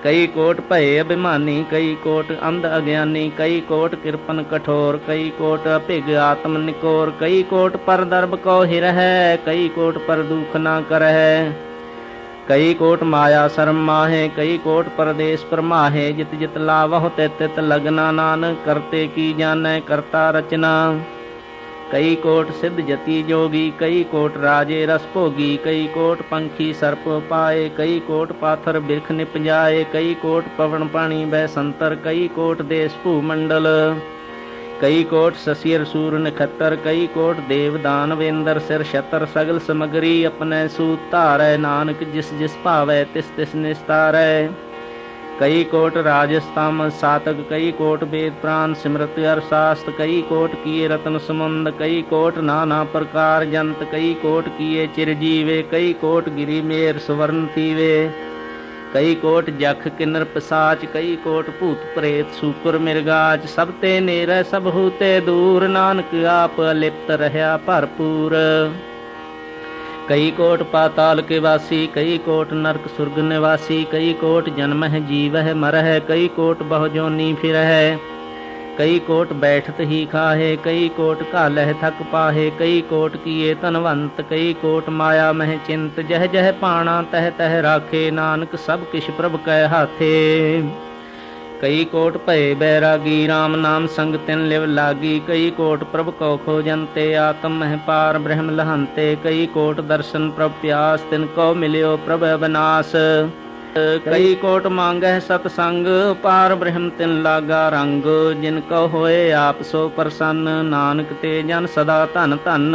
कई कोट भय अभिमानी, कई कोट अंध अज्ञानी। कई कोट कृपन कठोर, कई कोट अभिग आत्म निकोर। कई कोट पर दर्भ को हिर है, कई कोट पर दुख न कर है। कई कोट माया शर्म माहे, कई कोट परदेश परमाहे। जित जित लावह तित तित लगना, नानक करते की जानै करता रचना। कई कोट सिद्ध जति जोगी, कई कोट राजे रस भोगी। कई कोट पंखी सर्प पाए, कई कोट पाथर बिरख निप जाए। कई कोट पवन पानी बह संतर, कई कोट देश भूमंडल। कई कोट ससियर सूर नखतर, कई कोट देव दानवेंद्र सिर छतर। सगल समगरी अपने सूत धारै, नानक जिस जिस भावै तिस तिस निस्तारै। कई कोट राजस्तम सातक, कई कोट वेद प्राण सिमरत अर्थशास्त्र, कई कोट किए रत्न समुंद, कई कोट नाना प्रकार जंत, कई कोट किए चिरजीवे, कई कोट गिरी मेर सुवर्ण थीवे, कई कोट जख किन्नर पिसाच, कई कोट भूत प्रेत सूकर मिर्गाच, सब ते नेर सब हूते दूर, नानक आप अलिप्त रहा भरपूर। कई कोट पाताल के वासी, कई कोट नरक सुर्ग निवासी, कई कोट जन्म है जीव है मर है, कई कोट बहुजोनी फिर है, कई कोट बैठत ही खाहे, कई कोट कालह थक पाहे, कई कोट किए तनवंत, कई कोट माया मह चिंत, जह जह पाणा तह तह राखे, नानक सब किश प्रभ कै हाथे। कई कोट भय बैरागी, राम नाम संग तिन लिव लागी, कई कोट प्रभ कौ खोजंते, आत्म मह पार ब्रह्म लहंते, कई कोट दर्शन प्रभ प्यास, तिन को मिल्यो प्रभ अविनाश, कई कोट मांगह सतसंग, पार ब्रह्म तिन लागा रंग, जिनको होए आप सो प्रसन्न, नानक ते जन सदा धन धन।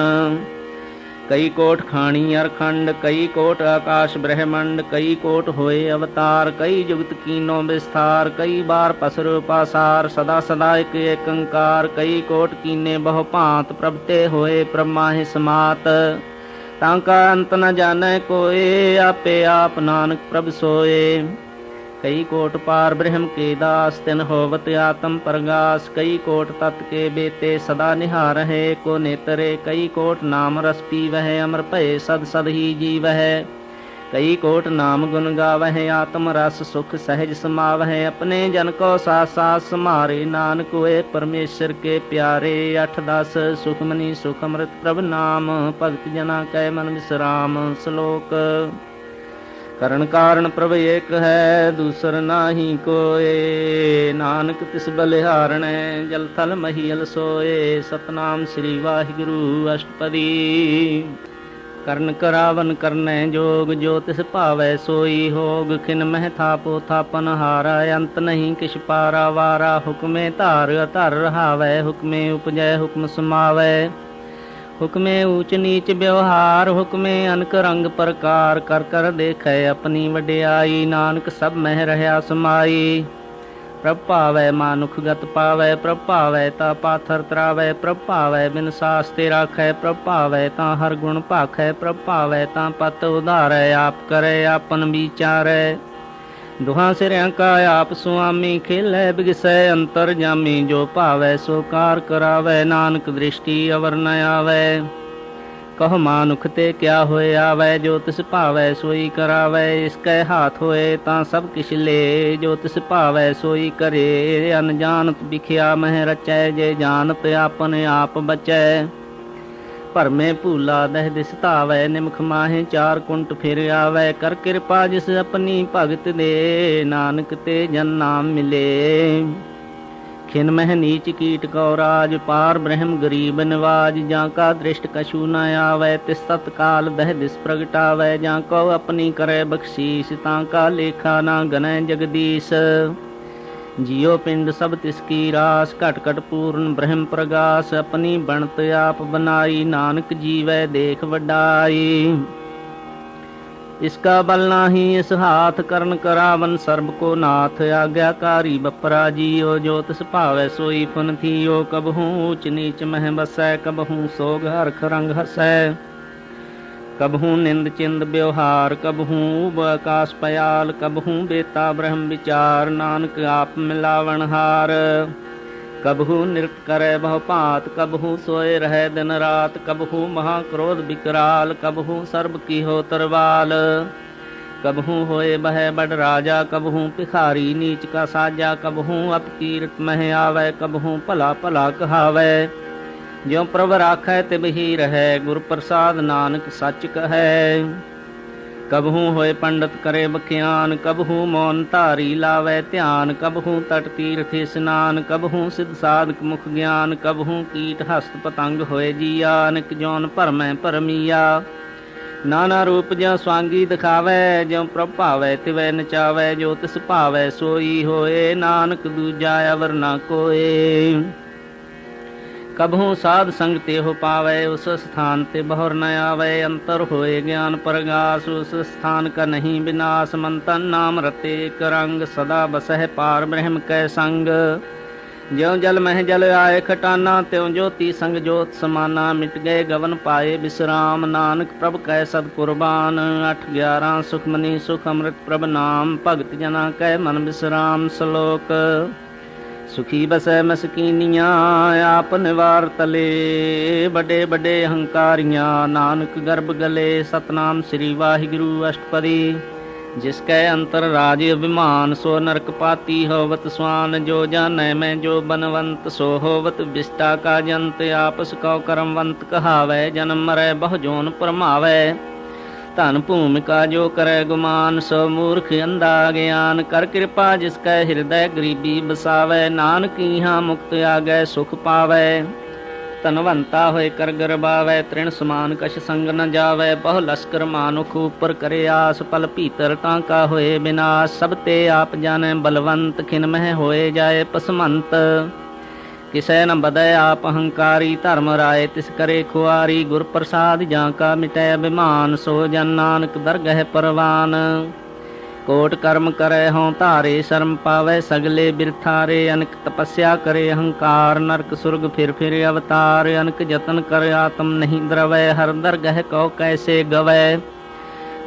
कई कोट खाणी अरखंड, कई कोट आकाश ब्रह्मंड, कई कोट होए अवतार, कई जुगत कीनो विस्तार, कई बार पसर पासार, सदा सदा एक एकंकार, कई कोट कीने बहु भांत, प्रभ ते होए ब्रह्माहि समात, तांका अंत न जाने कोय, आपे आप नानक प्रभ सोए। कई कोट पार ब्रह्म के दास, तिन होवत आत्म प्रगास, कई कोट तत् के बेते सदा निहार है को नेतरे, कई कोट नाम रस पीवह, अमर भय सद सद ही जीवह, कई कोट नाम गुण गावह, आत्म रस सुख सहज समावह, अपने जन को साथ साथ समारे, नानक हुए परमेश्वर के प्यारे। 8-10 सुखमनी सुख अमृत प्रभ नाम, भगत जना कै मन विश्राम। श्लोक करण कारण प्रभ एक है, दूसर नाही कोय, नानक तिस बलिहारण जल थल महियल सोए, सतनाम श्री वाहिगुरु अष्टपदी। करण करावन करनै जोग, जो तिस भावै सोई होग, खिन मह थापो थापन हारा, अंत नहीं किछ पारा वारा, हुक्मे धार अधर रहावै, हुक्मे उपजै हुक्म समावै, हुक्मे ऊच नीच व्यवहार, हुक्मे अनक रंग प्रकार, कर कर देखै अपनी वड्याई, नानक सब मह रहा समाई। प्रभ भावै मानुख गत पावै, प्रभ भावै ता पाथर तरावै, प्रभ भावै बिन सास्ते राखै, प्रभ भावै ता हर गुण भाखै, प्रभ भावै ता पत उधारै, आप करै आपन विचारै, दुहां सिरियां का आप सुआमी, खेलै बिगसै अंतर जामी, जो भावै सो कार करावै, नानक दृष्टि अवर न आवै, कहो मानुख ते क्या होए आवै, जो तिस भावै सोई करावै, इसकै हाथ होए तां सब किछ ले, जो तिस भावै सोई करे, अनजानत बिखिया मह रचै, जे जानत आपन आप बचै, भरमे भूला दह दिस धावै, निमख माहे चार कुंट फिर आवै, कर कृपा जिस अपनी भगत दे, नानक ते जन नाम मिले। खिन मह नीच कीट कौ राज, पार ब्रह्म गरीब निवाज, जां का दृष्ट कछु न आवै, तिस तत्काल दह दिस प्रगटावै, जां को अपनी करे बख्शीस, तां का लेखा ना गनै जगदीश, जियो पिंड सब तिसकी रास, घट घट पूर्ण ब्रह्म प्रगास, अपनी बनत आप बनाई, नानक जीवै देख वडाई, इसका बल नाही इस हाथ, करन करावन सर्ब को नाथ, आज्ञाकारी बपरा जियो, जो तिस भावै सोई फुन थियो, कबहूँ ऊच नीच मह बसै, कबहूँ सोग हरख रंग हसै, कबहूँ निंद चिंद व्यवहार, कबहूँ उब आकाश पयाल, कबहूँ बेता ब्रह्म विचार, नानक आप मिलावन हार, कबहूँ नृत्य करे बहु भांत, कबहूँ सोए रहे दिन रात, कबहूँ महाक्रोध विकराल, कबहूँ सर्ब की हो तरवाल, कबहूँ होए बह बड़ राजा, कबहूँ भिखारी नीच का साजा, कबहूँ अपकीर्त मह आवै, कबहूँ भला भला कहावै, ज्यों प्रभ राखै तिब ही रहै, गुर प्रसाद नानक सच कहै, कबहूँ होए पंडित करे बख्यान, कबहूँ मौन धारी लावै ध्यान, कबहूँ तट तीर्थ स्नान, कबहूँ सिद्ध साधक मुख ज्ञान, कबहूँ कीट हस्त पतंग होए जिया, अनिक जौन भरमै भरमिया, नाना रूप ज्यों स्वांगी दिखावै, ज्यों प्रभ भावै तिवै नचावै, जो तिस भावै सोई होए, नानक दूजा अवर न कोय। कबहू साध संग ते हो पावै, उस स्थान ते बहुर न आवै। अंतर होए ज्ञान परगास, उस स्थान का नहीं विनाश। मन तन नाम रते एक रंग, सदा बसह पार ब्रह्म कै संग। ज्यों जल मह जल आए खटाना, त्यों ज्योति संग ज्योत समाना। मिट गए गवन पाए विश्राम, नानक प्रभ कै सद कुर्बान। 8-11 सुखमनी सुख अमृत प्रभ नाम, भगत जना कै मन विश्राम। श्लोक सुखी बसै मसकीनियाँ, आप निवार तले। बड़े बड़े अहंकारियाँ, नानक गर्भ गले। सतनाम श्री वाहिगुरु अष्टपदी। जिसकै अंतर राज अभिमान, सो नरक पाती होवत स्वान। जो जानै मैं जो बनवंत, सो होवत विष्टा का जंत। आपस कौ करमवंत कहावै, जन्म मरै बहु जोन परमावै। धन भूमिका जो करे गुमान, सो मूर्ख अंधा ज्ञान। कर कृपा जिसकै हृदय गरीबी बसावै, नानक इहाँ मुक्त आगै सुख पावै। धनवंता होए कर गरबावै, तृण समान कछ संग न जावै। बहु लश्कर मानुख ऊपर करे आस, पल भीतर टांका होए विनाश। सब ते आप जाने बलवंत, खिन मह होए जाए पसमंत। किसै न बदै आप अहंकारी, धर्म राय तिस करे खुआरी। गुर प्रसाद जाका मिटै अभिमान, सो जन नानक दरगह परवान। कोट कर्म करे हों धारे, शर्म पावै सगले बिरथारे। अनक तपस्या करे अहंकार, नरक सुरग फिर अवतार। अनक जतन कर आत्म नहीं द्रवै, हर दरगह कौ कैसे गवै।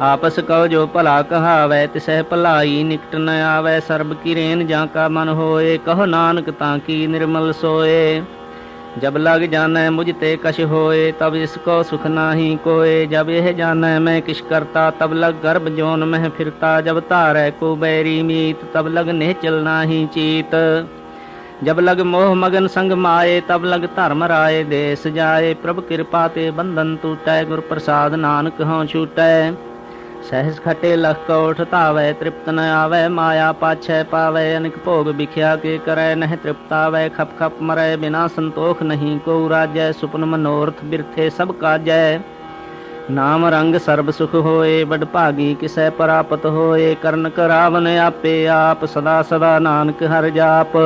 आपस कहो जो भला कहावै, तिसह भलाई निकट न आवै। सर्ब किरेन जाका मन होए, कहो नानक ताकी निर्मल सोए। जब लग जानै मुझ ते कछ होए, तब इसको सुख नाही कोए। जब यह जानै मैं किस करता, तब लग गर्भ जोन मह फिरता। जब तारै को बैरी मीत, तब लग निश्चल नाही चीत। जब लग मोह मगन संग माए, तब लग धर्म राय देश जाए। प्रभु कृपा ते बंधन टूटै, गुर प्रसाद नानक हों छूटै। सहस खटे लख कोठ धावै, तृप्त न आवै माया पाछै पावै। अनेक भोग बिख्या के करै, नह तृप्त आवै खप खप मरै। बिना संतोख नहीं को राजै, सुपन मनोरथ बिरथे सब काजै। नाम रंग सर्ब सुख होए, बड़ भागी किसै परापत होए। करन करावन आपे आप, सदा सदा नानक हर जाप।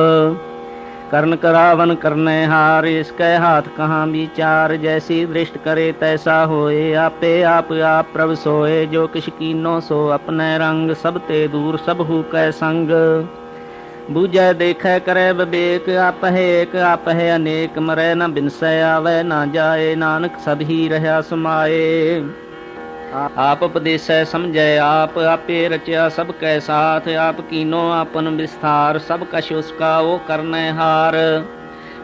कर्ण करावन करने हार, इसके हाथ कहाँ विचार। जैसी दृष्ट करे तैसा होए, आपे आप प्रभ सोए। जो किश कीनो सो अपने रंग, सब ते दूर सब हु कै संग। बूझै देखै करे विवेक, आप है एक आप है अनेक। मरै न बिनसै आवै न जाए, नानक सद ही रहा समाए। आप उपदेशै समझै आप, आपे रचया सब कै साथ। आप कीनो आपन विस्तार, सब कछ उसका वो करनै हार।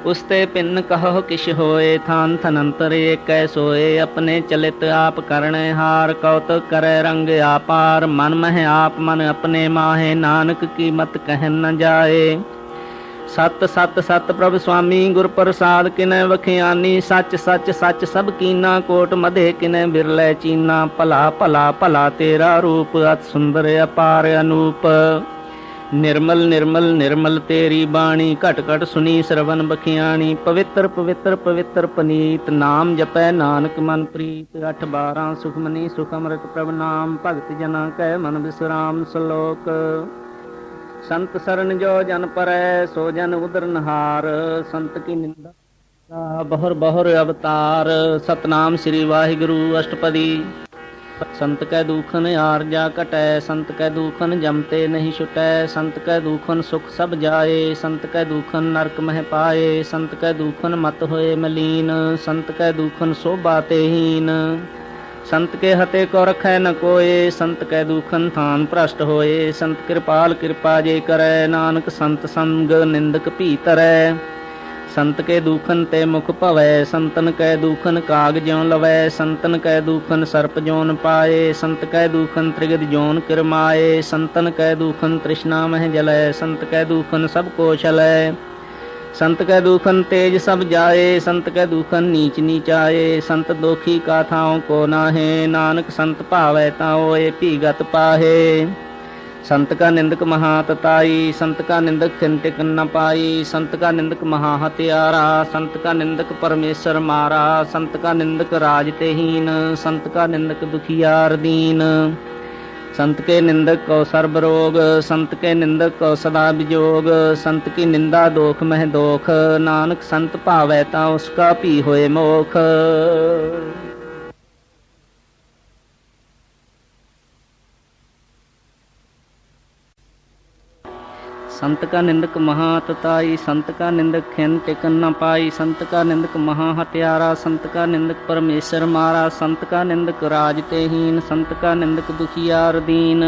उसते पिन कहो किश होए, थान थनंतर एक सोए। अपने चलित आप करणे हार, कौतुक करे रंग आपार। मन मह आप मन अपने माहे, नानक की मत कहन न जाए। सत सत सत प्रभ स्वामी गुर प्रसाद, किनै वखियानी। सच सच सच सब कीना, कोट मधे किनै बिरलै चीना। भला भला भला तेरा रूप, अति सुंदर अपार अनूप। निर्मल निर्मल निर्मल तेरी बाणी, घट घट सुनी श्रवण बखियानी। पवित्र पवित्र पवित्र पनीत, नाम जपै नानक मन प्रीत। 8-12 सुखमनी सुख अमृत प्रभ नाम, भगत जना कै मन विश्राम। श्लोक संत सरन जो जन परै, सो जन उदर नहार। संत की निंदा बहुर बहुर अवतार। सतनाम श्री वाहिगुरु अष्टपदी। संत कै दूखन आरजा कटै, संत कै दूखन जमते नहीं छुटै। संत कै दूखन सुख सब जाए, संत कै दूखन नरक मह पाए। संत कै दूखन मत होए मलीन, संत कै दूखन शोभा ते हीन। संत के हते को रखै न कोय, संत कै दूखन थान भ्रष्ट होए। संत कृपाल कृपा जे करै, नानक संत संग निंदक भीतरै। संत के दूखन ते मुख भवै, संतन कै दूखन काग ज्यों लवै। संतन कै दूखन सर्प जोन पाए, संत कै दूखन त्रिगद जोन किरमाए। संतन कै दूखन तृष्णा मह जलै, संत कै दूखन सब को छलै। संत कै दूखन तेज सब जाए, संत कै दूखन नीच नीचाए। संत दोखी का थाओ को नाहे, नानक संत भावै ताओ भीगत पाहे। संत का निंदक महातताई, संत का निंदक थिन टिक न पाई। संत का निंदक महा हत्यारा, संत का निंदक परमेश्वर मारा। संत का निंदक राज ते हीन, संत का निंदक दुखियार दीन। संत के निंदक को सर्ब रोग, संत के निंदक को सदा विजोग। संत की निंदा दोख मह दोख, नानक संत भावै ता उसका भी होए मोख। संत का निंदक महातताई, संत का निंदक खिन टिकन न पाई। संत का निंदक महा हत्यारा, संत का निंदक परमेश्वर मारा। संत का निंदक राज ते हीन, संत का निंदक दुखियार दीन।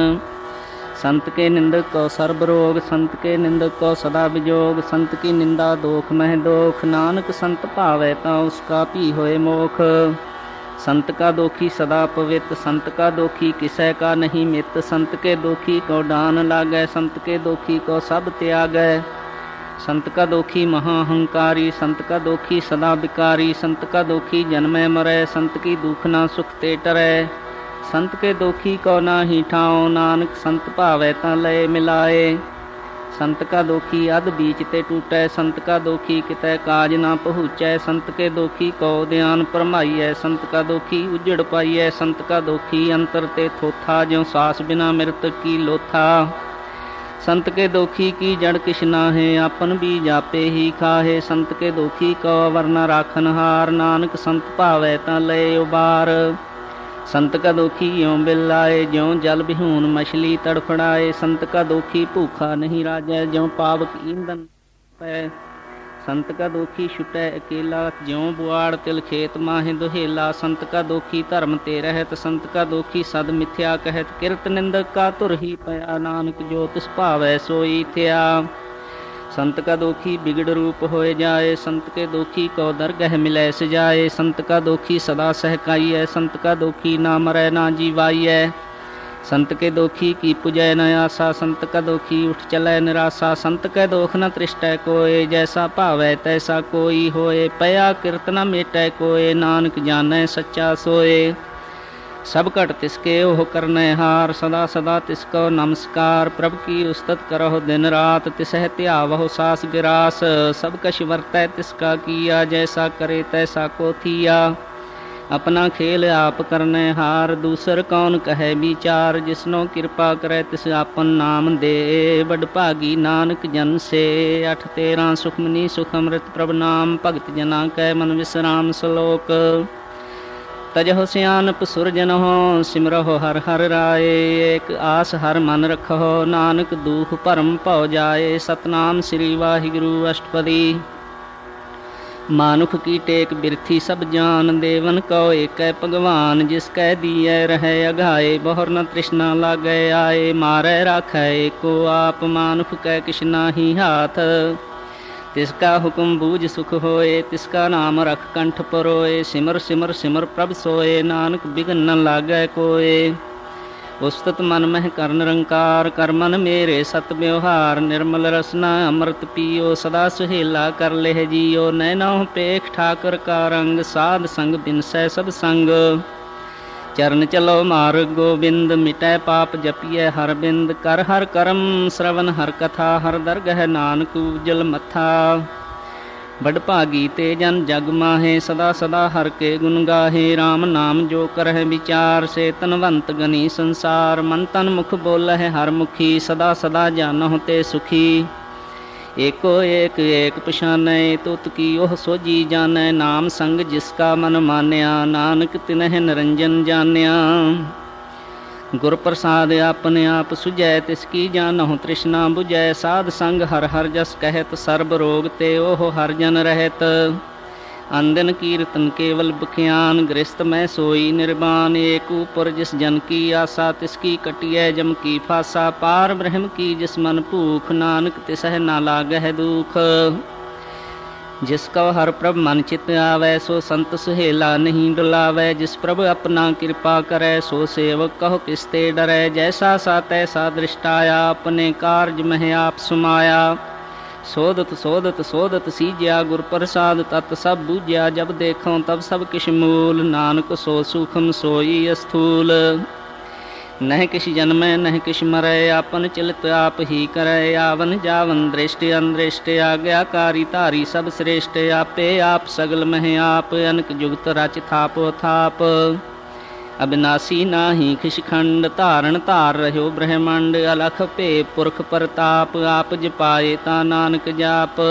संत के निंदक को सर्ब रोग, संत के निंदक को सदा विजोग। संत की निंदा दोख मह दोख, नानक संत भावै ता उसका भी होए मोख। संत का दोखी सदा पवित्र, संत का दोखी किसै का नहीं मित। संत के दोखी को डान लागै, संत के दोखी को सब त्यागै। संत का दोखी महाहंकारी, संत का दोखी सदा विकारी। संत का दोखी जन्मै मरै, संत की दुख ना सुख ते टरै। संत के दोखी को नाही ठाओ, नानक संत भावै ता लय मिलाए। संत का दोखी अध बीच ते टूटै, संत का दोखी कितै काज ना पहुँचै। संत के दोखी को ध्यान परमाइयै, संत का दोखी उजड़ पाइयै। संत का दोखी अंतर ते थोथा, ज्यों सास बिना मृत की लोथा। संत के दोखी की जड़ किश नाहे, आपन बीज आपे ही खाहे। संत के दोखी को अवर न राखन हार, नानक संत भावै ता लय उबार। संत का दोखी यों बिलाए, ज्यों जल बिहून मछली तड़फड़ाए। संत का दोखी भूखा नहीं राजै, ज्यों पावक ईंधन पै। संत का दोखी छुटै अकेला, ज्यों बुआड़ तिल खेत माहे दुहेला। संत का दोखी धर्म ते रहत, संत का दोखी सद मिथ्या कहत। किरत निंदक का तुर ही पया, नानक जो तिस भावै सोई थिया। संत का दोखी बिगड़ रूप होए जाए, संत के दोखी को दरगह मिलै सजाए। संत का दोखी सदा सहकाइयै, संत का दोखी ना मरै ना जीवाइयै। संत के दोखी की पुजै न आसा, संत का दोखी उठ चलै निराशा। संत के दोख न तृष्टै कोय, जैसा भावै तैसा कोई होए। पया किरत न मेटै कोय, नानक जानै सच्चा सोए। सब घट तिसके ओह करनै हार, सदा सदा तिसको नमस्कार। प्रभु की उस्तत करहो दिन रात, तिसह ध्यावहो सास गिरास। सब कछ वर्तै तिसका किया, जैसा करे तैसा को थिया। अपना खेल आप करनै हार, दूसर कौन कहे विचार। जिसनो कृपा करे तिस आपन नाम दे, बड़ भागी नानक जन से। 8:13 सुखमनी सुख अमृत प्रभु नाम, भगत जना कै मन विश्राम। श्लोक तजहो सियानप सुरजनहो, सिमरहो हर हर राय। एक आस हर मन रखहो, नानक दूख भरम भौ जाए। सतनाम श्री वाहिगुरु अष्टपदी। मानुख की टेक बिरथी सब जान, देवन को एक भगवान। जिसकै दिए रहे अघाए, बहुर न तृष्णा लागै आए। मारै राखै एको आप, मानुख कै किछ नाहि हाथ। तिसका हुक्म बूझ सुख होए, तिसका नाम रख कंठ परोए। सिमर सिमर सिमर प्रभ सोए, नानक बिघन न लागै कोय। उस्तत मन मह कर निरंकार, कर मन मेरे सत व्यवहार। निर्मल रसना अमृत पियो, सदा सुहेला कर लेह जियो। नैनों पेख ठाकर का रंग, साध संग बिनसै सब संग। चरण चलो मार्ग गोविंद, मिटै पाप जपिय हर बिंद। कर हर करम श्रवण हर कथा, हर दरगह नानक उजल मथा। बड़ भागी ते जन जग माहे, सदा सदा हर के गुण गाहे। राम नाम जो करह विचार, से तनवंत गनी संसार। मन तन मुख बोलह हर मुखी, सदा सदा जानहु ते सुखी। एको एक एक पछानै, तुत की ओह सोजी जानै। नाम संग जिसका मन मान्या, नानक तिनह निरंजन जान्या। गुर प्रसाद अपने आप सुझै, तिसकी जानहु तृष्णा बुझै। साध संग हर हर जस कहत, सर्ब रोग ते ओह हर जन रहत। अंदन कीर्तन केवल बख्यान, गृहस्थ में सोई निर्वाण। एक ऊपर जिस जन की आशा, तिसकी कटिय जम की फासा। पार ब्रह्म की जिस मन भूख, नानक तिसह ना लागह दुख। जिसको हर प्रभ मन चित आवै, सो संत सुहेला नहीं डुलावै। जिस प्रभ अपना कृपा करै, सो सेवक कहो किसते डरै। जैसा सा तैसा दृष्टाया, अपने कार्य मह आप सुमाया। सोदत सोदत सोदत सीज्या, गुर प्रसाद तत् सब बूझ्या। जब देखो तब सब किश मूल, नानक सो सूखम सोई स्थूल। नह किश जन्मै नह किश मरै, आपन चिलत आप ही करै। आवन जावन दृष्टि अनदृष्ट, आज्ञाकारी धारी सब श्रेष्ठ। आपे आप सगल मह आप, अनक जुगत रच थापो थाप। अविनाशी नाही खिशखंड धारण धार रहो ब्रह्मंड अलख पे पुरख परताप आप जपाए ता नानक जाप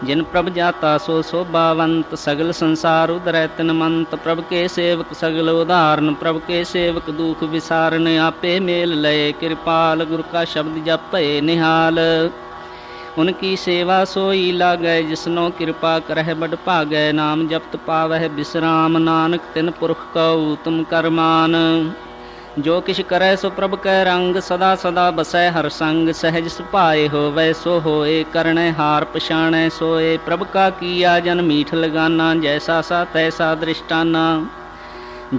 जिन प्रभ जाता सो शोभावंत सगल संसार उदरै तिन मंत प्रभ के सेवक सगल उदाहरण प्रभ के सेवक दुख विसारण आपे मेल लय कृपाल गुरु का शब्द जपे निहाल उनकी सेवा सोई लागै जिसनो कृपा करह बड़ भागै नाम जपत पावह विश्राम नानक तिन पुरख कऊ तुम करमान जो किछ करै सो प्रभ कै रंग सदा सदा बसै हर संग सहज सुभाए होवै सो होए करनै हार पछाणै सोए प्रभ का किया जन मीठ लगाना जैसा सा तैसा दृष्टाना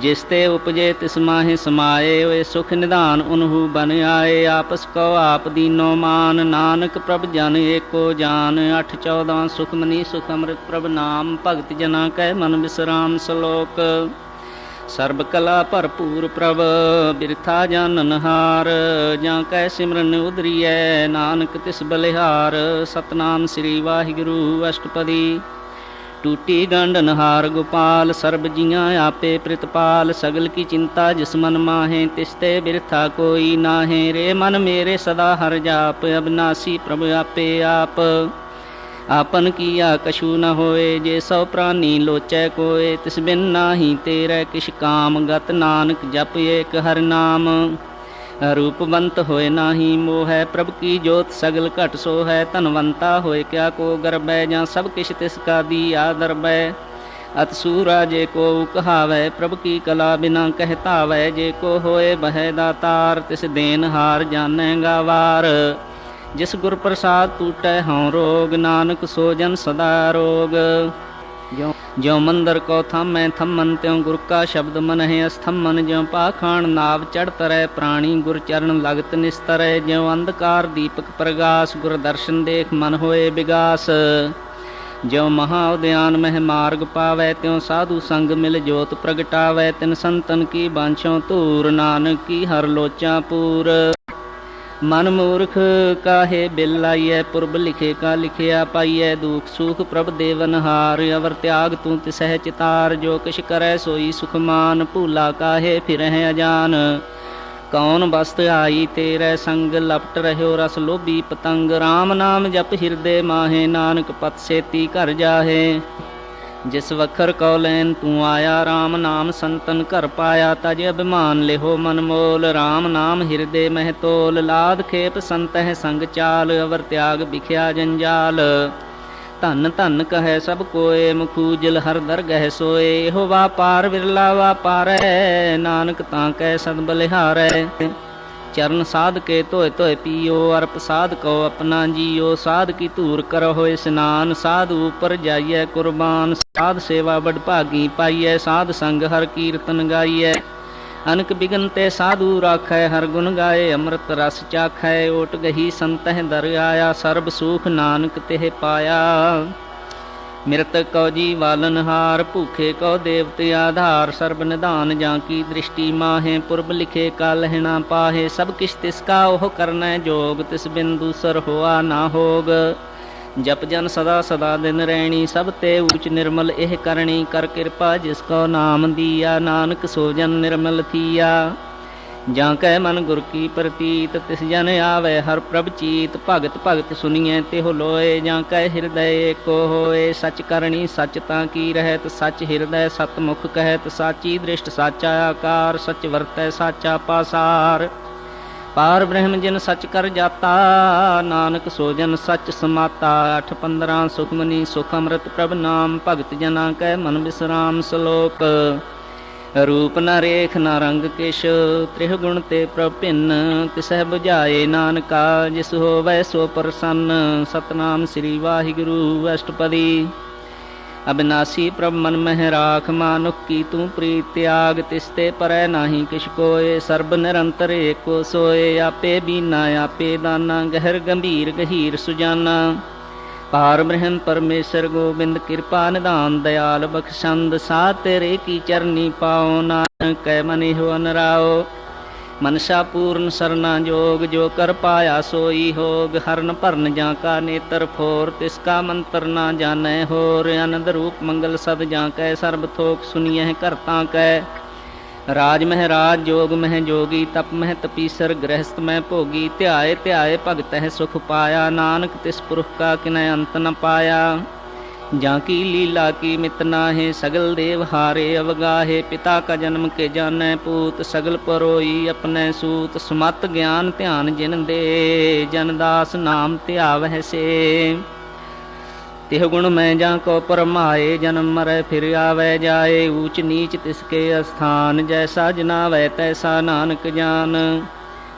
जिस ते उपजे तिस माहि समाए वे सुख निधान उन्हु बन आए आपस को आप दीनो मान नानक प्रभ जन एको जान 8-14 सुखमनी सुख अमृत प्रभ नाम भगत जना कै मन विश्राम श्लोक सर्ब कला भरपूर प्रभ बिरथा जाननहार जां कै सिमरन उदरियै नानक तिस बलिहार सतनाम श्री वाहिगुरु अष्टपदी टूटी गंडनहार गोपाल सर्ब जियां आपे प्रितपाल सगल की चिंता जिस मन माहे तिसते बिरथा कोई नाहे रे मन मेरे सदा हर जाप अविनाशी प्रभु आपे आप आपन किया कछु न होए जे सौ प्राणी लोचै कोय तिस बिन नाही तेरे किछ काम गत नानक जप एक हर नाम रूपवंत होए नाही मोह प्रभ की जोत सगल घट सो है धनवंता होए क्या को गर्बै जां सब किछ तिसका दिया दरबै अत सूरा जे को कहावै प्रभ की कला बिना कहतावै जे को होए बह दातार तिस देन हार जानै गावार जिस गुर प्रसाद टूटै हौं रोग नानक सो जन सदा रोग ज्यों मंदिर को थामै थमन त्यों गुर का शब्द मन है अस्थमन ज्यों पाखाण नाव चढ़ तरै प्राणी गुर चरण लगत निस्तरै ज्यों अंधकार दीपक प्रगास गुर दर्शन देख मन होए विगास ज्यों महाउद्यान मह मार्ग पावै त्यों साधु संग मिल जोत प्रगटावै तिन संतन की बांछों धूर नानक की हर लोचा पूर मन मूर्ख काहे बिल आइयै पुरब लिखे का लिखिया पाइयै दुख सुख प्रभ देवन हार अवर त्याग तू तिसह चितार जो किछ करै सोई सुखमान भूला काहे फिरह अजान कौन वस्त आई तेरे संग लपट रह्यो रस लोभी पतंग राम नाम जप हिरदे माहे नानक पत सेती घर जाहे जिस वखर कौलैन तू आया राम नाम संतन घर पाया तज अभिमान लिहो मन मोल राम नाम हिरदे मह तोल लाद खेप संतह संग चाल अवर त्याग बिख्या जंजाल धन धन कहे सब कोय मुखूजल हर दरगह सोए हो वापार विरला वापारै नानक तां कै सद बलिहारै चरण साध के धोए धोए पियो अर प्रसाद को अपना जियो साध की धूर करो स्नान साध ऊपर जाइए कुर्बान साध सेवा बड़ भागी पाइए साध संग हर कीर्तन गाइए अनक बिगन ते साधु राखै हर गुण गाए अमृत रस चाखै ओट गही संतह दर आया सर्ब सुख नानक तेह पाया मृतक कौ जीवालन हार भूखे कौ देवते आधार सर्ब निधान जाकी दृष्टि माहे पुरब लिखे का लहना पाहे सब किछ तिसका ओह करनै जोग तिस बिन दूसर होआ ना होग जप जन सदा सदा दिन रैणी सब ते ऊच निर्मल एह करणी कर कृपा जिसको नाम दिया नानक सो जन निर्मल थिया जां कै मन गुर की प्रतीत तिस जन आवे हर प्रभ चीत भगत भगत सुनिए तेहो लोए जां कै हृदय एको होए सच करणी सच तां की रहत सच हृदय सतमुख कहत साची दृष्ट साचा आकार सच वरतै साचा पासार पार ब्रह्म जिन सच कर जाता नानक सो जन सच समाता 8-15 सुखमनी सुख अमृत प्रभ नाम भगत जना कै मन विश्राम श्लोक रूप न रेख न रंग किश त्रिगुण ते प्रभिन्न तिसह बुझाए नानका जिस होवै सो प्रसन्न सतनाम श्री वाहिगुरु अष्टपदी अविनाशी प्रभ मन मह राख मानुख की तू प्रीत त्याग तिसते परै नाही किछ कोय सर्ब निरंतर एको सोए आपे बीना आपे दाना गहर गंभीर गहीर सुजाना पार ब्रह्म परमेश्वर गोबिंद कृपा निधान दयाल बख्शंद सा तेरे की चरनी पाओ नानक कै मनि हो अनराओ मनसा पूर्ण सरना जोग जो कर पाया सोई होग हरन भरन जाका नेत्र फोर तिसका मंत्र ना जानै होर आनंद रूप मंगल सद जाकै सर्ब थोक सुनियह करता कै राज मह राज, जोग मह जोगी, तप मह तपीसर, गृहस्थ मह भोगी। ध्याए ध्याए भगत है सुख पाया, नानक तिस पुरख का किनय अंत न पाया। जाकी लीला की मित नाहे, सगल देव हारे अवगाहे। पिता का जन्म के जानै पूत, सगल परोई अपने सूत। सुमत ज्ञान ध्यान जिन दे, जनदास नाम ध्यावह से। तिह गुण मैं जा को परमाए, जन्म मरै फिर आवे जाए। ऊंच नीच तिसके स्थान, जैसा जनावै तैसा नानक जान।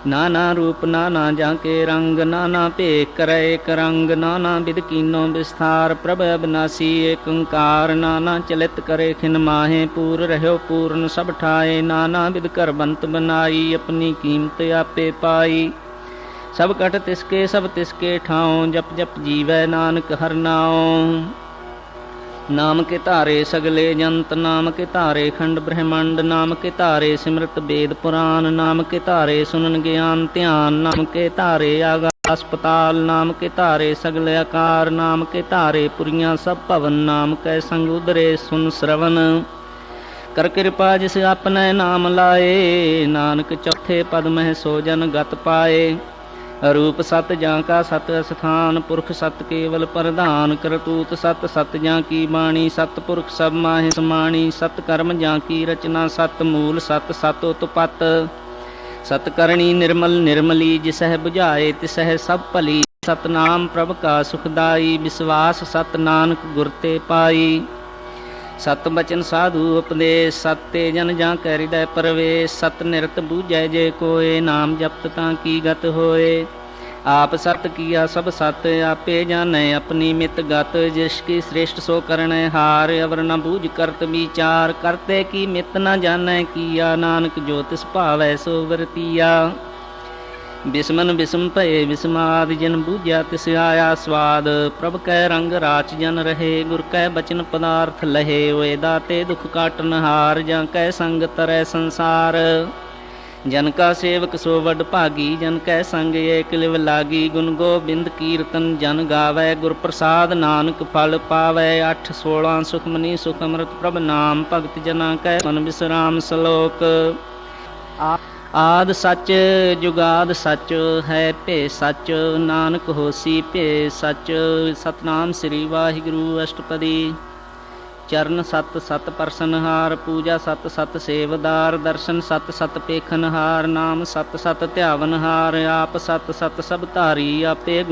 नाना रूप नाना जाके रंग, नाना भेख करे एक रंग। नाना विध कीनो विस्तार, प्रभ अविनाशी एक ओंकार। नाना चलित करे खिन माहे, पूर रह्यो पूर्ण सब ठाए। नाना विध कर बंत बनाई, अपनी कीमत आपे पाई। सब कट तिसके सब तिसके ठाओ, जप जप जीवै नानक हर नाओ। नाम के तारे सगले जंत, नाम के तारे खंड ब्रह्मांड। नाम के तारे सिमरत वेद पुराण, नाम के तारे सुनन ज्ञान ध्यान। नाम के तारे आकाश पताल, नाम के तारे सगले आकार। नाम के तारे पुरियां सब भवन, नाम कै संग उदरे सुन श्रवण। कर कृपा जिस अपने नाम लाए, नानक चौथे पद मह सो जन गत पाए। रूप सत जां का सत स्थान, पुरख सत केवल प्रधान। करतूत सत सत जां की बाणी, सत पुरख सब माहि समाणी। सत कर्म जां की रचना, सत मूल सत सत उत्पत। सत करणी निर्मल निर्मली, जिसह बुझाए तिसह सब भली। सतनाम प्रभ का सुखदाई, विश्वास सत नानक गुर ते पाई। सत बचन साधु उपदेश, सत ते जन जां कै हृदय प्रवेश। सत निरत बूझै जे कोय, नाम जपत तां की गत होए। आप सत किया सब सत, आपे जानै अपनी मित गत। जिसकी श्रेष्ठ सो करणै हार, अवर न बूझ करत विचार। करते की मित न जानै किया, नानक जो तिस भावै सो वरतिया। बिस्मन बिस्म भये बिस्माद, जिन बूझा तिस आया स्वाद। प्रभ कै रंग राच जन रहे, गुर कै बचन पदार्थ लहे। ओए दाते दुख काटन हार, जां कै संग तरै संसार। जन का सेवक सो वड भागी, जन कै संग एक लिव लागी। गुण गोबिंद कीर्तन जन गावै, गुर प्रसाद नानक फल पावै। 8 16 सुखमनी सुख अमृत प्रभ नाम, भगत जना कै मन विश्राम सलोक। आद सच जुगाद सच है भे सच, नानक होसी भे सच। सतनाम श्री वाहिगुरु अष्टपदी। चरण सत सत परसनहार, पूजा सत सत सेवदार। दर्शन सत सत पेखनहार, नाम सत सत ध्यावनहार। आप सत सत सब धारी, आपे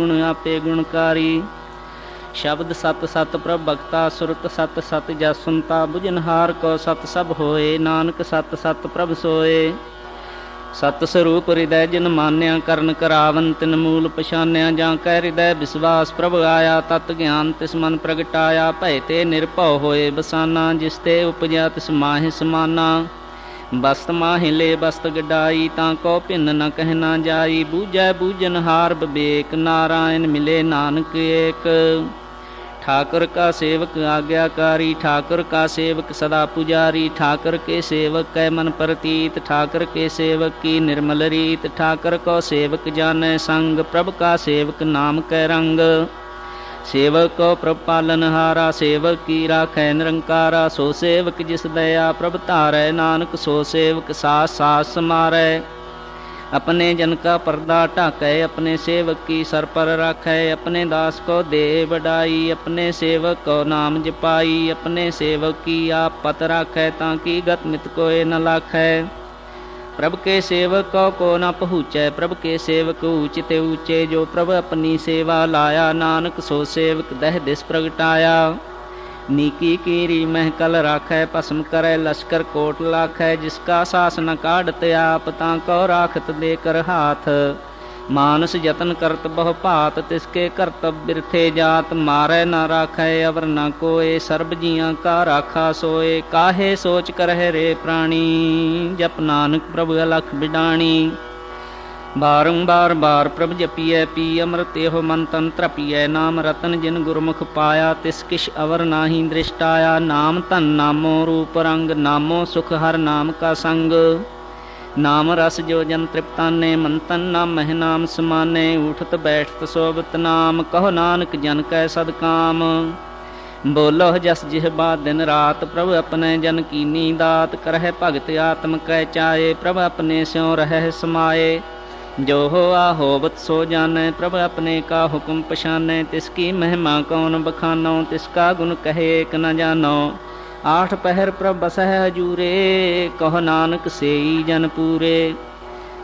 गुणकारी। शब्द सत सत प्रभ भगता, सुरत सत सत जस सुनता। बुझनहार को सत सब होए, नानक सत सत प्रभ सोए। सत स्वरूप हृदय जिन मान्या, करन करावन तिन मूल पछान्या। जां कै हृदय विश्वास प्रभ आया, तत ज्ञान तिस मन प्रगटाया। भय ते निर्भव होए बसाना, जिस ते उपजया तिस माहि समाना। बस्त माहि ले बस्त गडाई, तां को भिन्न न कहना जाई। बूझै बूझनहार विवेक, नारायण मिले नानक एक। ठाकुर का सेवक आज्ञाकारी, ठाकुर का सेवक सदा पुजारी। ठाकुर के सेवक कै मन प्रतीत, ठाकुर के सेवक की निर्मल रीत। ठाकुर को सेवक जानै संग, प्रभु का सेवक नाम कै रंग। सेवक को प्रभ पालनहारा, सेवक की राखै निरंकारा। सो सेवक जिस दया प्रभ धारै, नानक सो सेवक सास सास समारै। अपने जन का पर्दा ढाकै, अपने सेवक की सर पर राखै। अपने दास को दे बढ़ाई, अपने सेवक को नाम जपाई। अपने सेवक की आप पत राखै, ताकि गत मित कोय न लाखै। प्रभ के सेवक को न पहुँचै, प्रभ के सेवक ऊँच ते ऊँचे। जो प्रभ अपनी सेवा लाया, नानक सो सेवक दह दिस प्रगटाया। नीकी कीरी महकल राखै, भस्म करै लश्कर कोट लाखै। जिसका सास न काढ़त आप, ताको राखत देकर हाथ। मानस जतन करत बहु भात, तिसके करतब बिरथे जात। मारै न राखै अवर न कोय, सर्ब जियां का राखा सोए। काहे सोच करह रे प्राणी, जप नानक प्रभु अलख बिडाणी। बारंबार बार प्रभ जपिए पी, अमृत एहो मन तन त्रपिए। नाम रतन जिन गुरमुख पाया, तिस किश अवर नाहि दृष्ट आया। नाम धन नामो रूप रंग, नामो सुख हर नाम का संग। नाम रस जो जन तृप्ताने, मन तन नाम मह नाम समाने। उठत बैठत सोबत नाम, कहो नानक जन कै सदकाम। बोलो जस जिह्बा दिन रात, प्रभु अपने जन कीनी दात। करह भगत आत्म कै चाए, प्रभु अपने स्यों रहह समाए। जो हो होवत सो जानै, प्रभु अपने का हुक्म पछानै। तिसकी महिमा कौन बखानो, तिसका गुण कहे एक न जानो। आठ पहर प्रभ बसह हजूरे, कहो नानक सेई जन पूरे।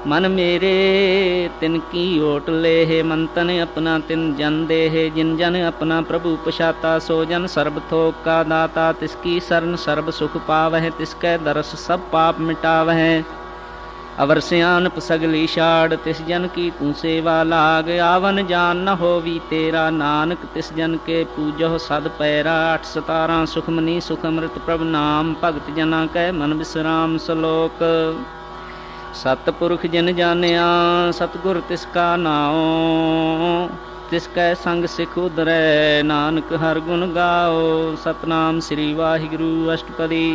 मन मेरे तिनकी ओट ले है, मन तन अपना तिन जन दे है। जिन जन अपना प्रभु पछाता, सो जन सर्ब थोक का दाता। तिसकी शरण सर्ब सुख पावह, तिसकै दरस सब पाप मिटावह। अवर सियानप सगली छाड़, तिस जन की तू सेवा लाग। आवन जान न होवी तेरा, नानक तिस जन के पूजो सद पैरा। 8 सुखमनी सुख अमृत प्रभु नाम, भगत जना कै मन विश्राम सलोक। सतपुरख जिन जानिया, सतगुर तिसका नाओ। तिसकै संग सिख उधरै, नानक हर गुण गाओ। सतनाम श्री वाहिगुरु अष्टपदी।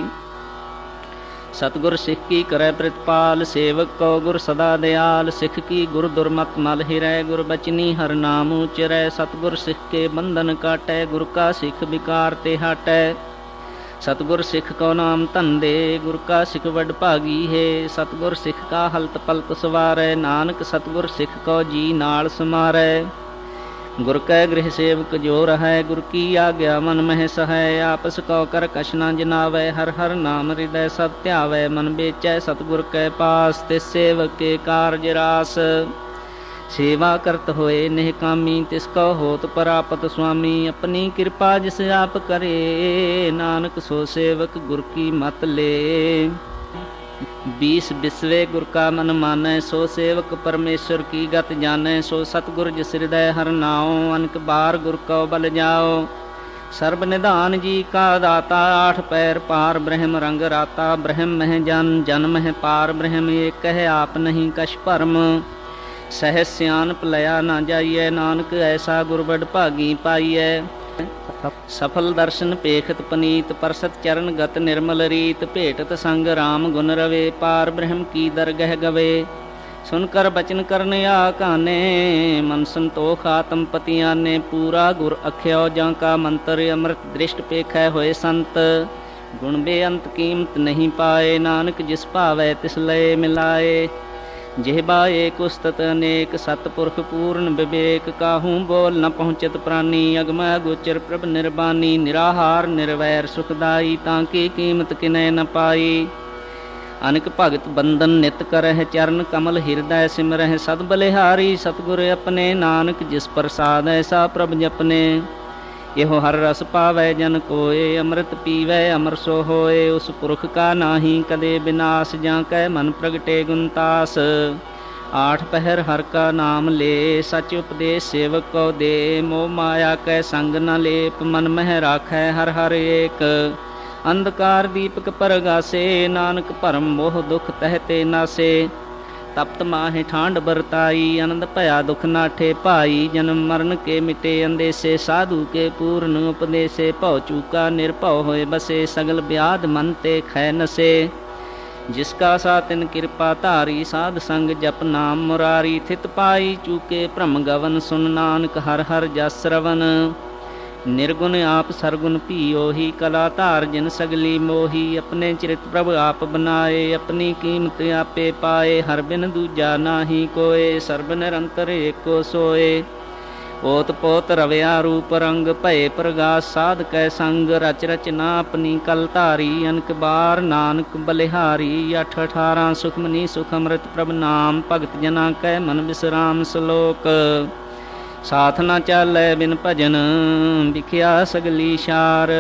सतगुर सिख की करै प्रतिपाल, सेवक को गुर सदा दयाल। सिख की गुर दुर्मत मल हिरै, गुर बचनी हर नाम उचरै। सतगुर सिख के बंधन काटै, गुर का सिख विकार ते हटै। सतगुर सिख को नाम धंदे, गुर का सिख वड भागी है। सतगुर सिख का हलत पलत सवारै, नानक सतगुर सिख को जी नाल समारै। गुर कै गृह सेवक जो रहै, गुर की आज्ञा मन मह सहै। आपस को कर कछ न जनावै, हर हर नाम हृदय सब ध्यावै। मन बेचै सतगुर कै पास, तिस सेवक के कारज रास। सेवा करत होए निहकामी, तिसको होत परापत स्वामी। अपनी कृपा जिस आप करे, नानक सो सेवक गुर की मत ले। 20 बिस्वे गुर का मन मानै, सो सेवक परमेश्वर की गत जानै। सो सतगुर जिस हृदय हर नाओ, अनक बार गुर को बल जाओ। सर्ब निधान जी का दाता, 8 पैर पार ब्रह्म रंग राता। ब्रह्म मह जन, जन मह पार ब्रह्म। एक कह आप नहीं कछ भरम। सहज सियानप लया ना जाइए, नानक ऐसा गुरबड़ भागी पाइए। सफल दर्शन पेखत पनीत, परसत चरण गत निर्मल रीत। भेटत संग राम गुण रवे, पार ब्रह्म की दरगह गवे। सुनकर बचन करन आकाने, मन संतोख आत्म पति आने। पूरा गुर अख्यो जाका मंत्र, अमृत दृष्ट पेखै होए संत। गुण बेअंत कीमत नहीं पाए, नानक जिस भावै तिस लय मिलाए। जिह्बा एक उस्तत अनेक, सतपुरख पूर्ण विवेक। काहूँ बोल न पहुँचत प्राणी, अगम गोचर प्रभ निर्बानी। निराहार निर्वैर सुखदाई, ताकि कीमत किनै न पाई। अनक भगत बंदन नित करह, चरण कमल हृदय सिमरह। सद बलिहारी सतगुर अपने, नानक जिस प्रसाद ऐसा प्रभ जपने। यहो हर रस पावै जन कोय, अमृत पीवै अमर सो होए। उस पुरख का नाही कदे विनाश, जां कै मन प्रगटे गुणतास। 8 पहर हर का नाम ले, सच उपदेश सेवक को दे। मोह माया कै संग न लेप, मन मह राखै हर हर एक। अंधकार दीपक परगासे, नानक भरम मोह दुख तहते नासे। तप्त माहे ठांड बरताई, आनंद भया दुख नाठे पाई। जन्म मरण के मिटे अंदेसे, साधु के पूर्ण उपदेसे। भौ चूका निर्भव होए बसे, सगल व्याध मन ते खै नसे। जिसका सा तिन कृपा धारी, साध संग जप नाम मुरारी। थित पाई चूके भ्रम गवन, सुन नानक हर हर जस श्रवण। निर्गुण आप सरगुण पीओही, कला धार जिन सगली मोही। अपने चरित प्रभ आप बनाए, अपनी कीमत आपे पाए। हर बिन दूजा नाही कोय, सर्ब निरंतर एको सोए। ओत पोत रव्या रूप रंग, भय प्रगास साध कै संग। रच रचना अपनी कल धारी, अनक बार नानक बलिहारी। 8 सुखमनी सुख अमृत प्रभ नाम, भगत जना कै मन विश्राम सलोक। साथ न चालै बिन भजन, विखिया सगली शार।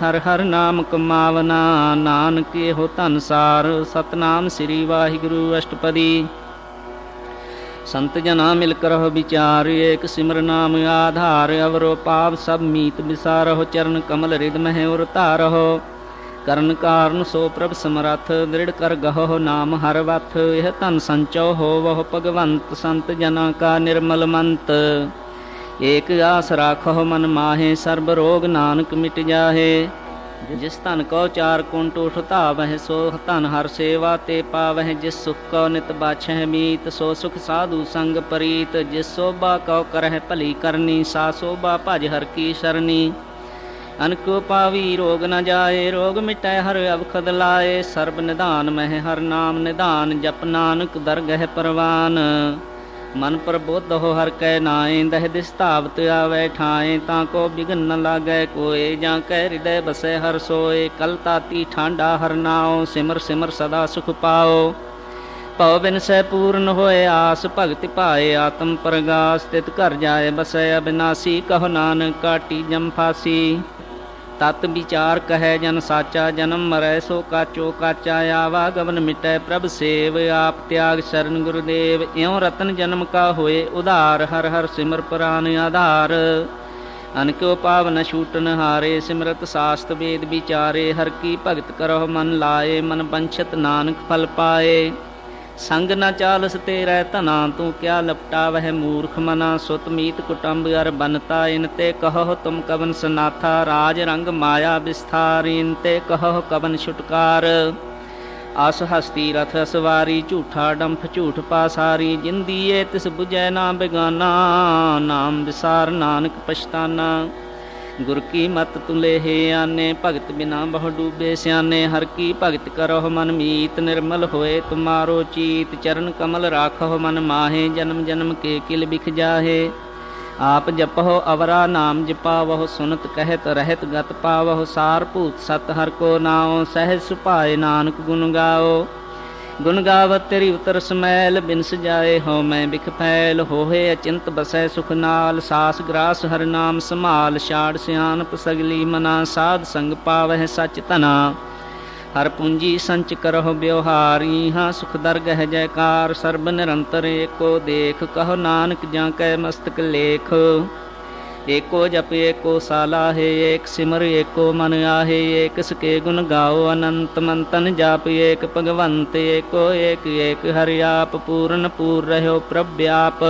हर हर नाम कमावना, नानक हो धन सार। सतनाम श्री वाहिगुरु अष्टपदी। संत जना मिल करहो विचार, एक सिमर नाम आधार। अवरो पाप सब मीत विसारहो, चरण कमल हृदय मह उर तारहो। करण कारण सो प्रभ समरथ, दृढ़ कर गहो नाम हर वथ। यह धन संचो हो वह भगवंत, संत जना का निर्मल मंत। एक आस राखो मन माहे, सर्ब रोग नानक मिट जाहे। जिस धन को 4 कुंट उठतावह, सो धन हर सेवा ते पावह। जिस सुख को नित बाछह मीत, सो सुख साधु संग परीत। जिस शोभा को करह भली करनी, सा शोभा भज हर की शरणी। अनको पावी रोग न जाए, रोग मिटै हर अवखद लाए। सर्ब निदान मह हर नाम निदान, जप नानक दरगह परवान। मन प्रबोध हो हर कै नाए, दह दिस धावत आवे ठाए। ताको बिघन न लागै कोय, जां कै हृदय बसै हर सोए। कल ताती ठांडा हर नाओ, सिमर सिमर सदा सुख पाओ। भव बिन सै पूर्ण होए आस, भगति पाए आत्म परगास। तित घर जाए बसै अविनाशी, कहो नानक काटी जम फासी। तत विचार कहे जन साचा, जन्म मरै सो काचो काचा। आवागमन मिटै प्रभ सेव, आप त्याग शरण गुरुदेव। इਉਂ रतन जन्म का होए उधार, हर हर सिमर प्रान आधार। अनक्यो पावन छूटन हारे, सिमरत शास्त्र वेद विचारे। हर की भगत करो मन लाए, मन बंछत नानक फल पाए। संग न चालस तेरै धना, तू क्या लपटा वह मूर्ख मना। सुत मीत कुटुंब अर बनता, इन ते कहो तुम कवन सनाथा। राज रंग माया विस्तार, इन ते कहो कवन छुटकार। आस हस्ती रथ असवारी, झूठा डंफ झूठ पासारी। जिंदीए तिस बुझै ना बेगाना, नाम विसार नानक पछताना। गुर की मत तुले हे आने, भगत बिना बहु डूबे स्याने। हर की भगत करो मन मीत, निर्मल होए तुम्हारो चीत। चरण कमल राखो मन माहे, जन्म जन्म के किल बिख जाहे। आप जपहो अवरा नाम जपावहो, सुनत कहत रहत गत पावहो। सार भूत सत हर को नाओ, सहज सुभाए नानक गुण गाओ। गुण गावत तेरी उतर समैल, बिनस जाए हो मैं बिख फैल। होए अचिंत बसै सुख नाल, सास ग्रास हर नाम संभाल। छाड़ सियानप सगली मना, साध संग पावह सच तना। हर पूंजी संच करहो ब्यवहारी, हाँ सुख दरगह जयकार। सर्ब निरंतर एको देख, कहो नानक जां कै मस्तक लेख। एको जप एको सालाहे, एक सिमर एको मन आहे। एक सके गुण गाओ अनंत, मंतन जाप एक भगवंत। एको एक एक हरि आप, पूर्ण पूर रहो प्रव्याप।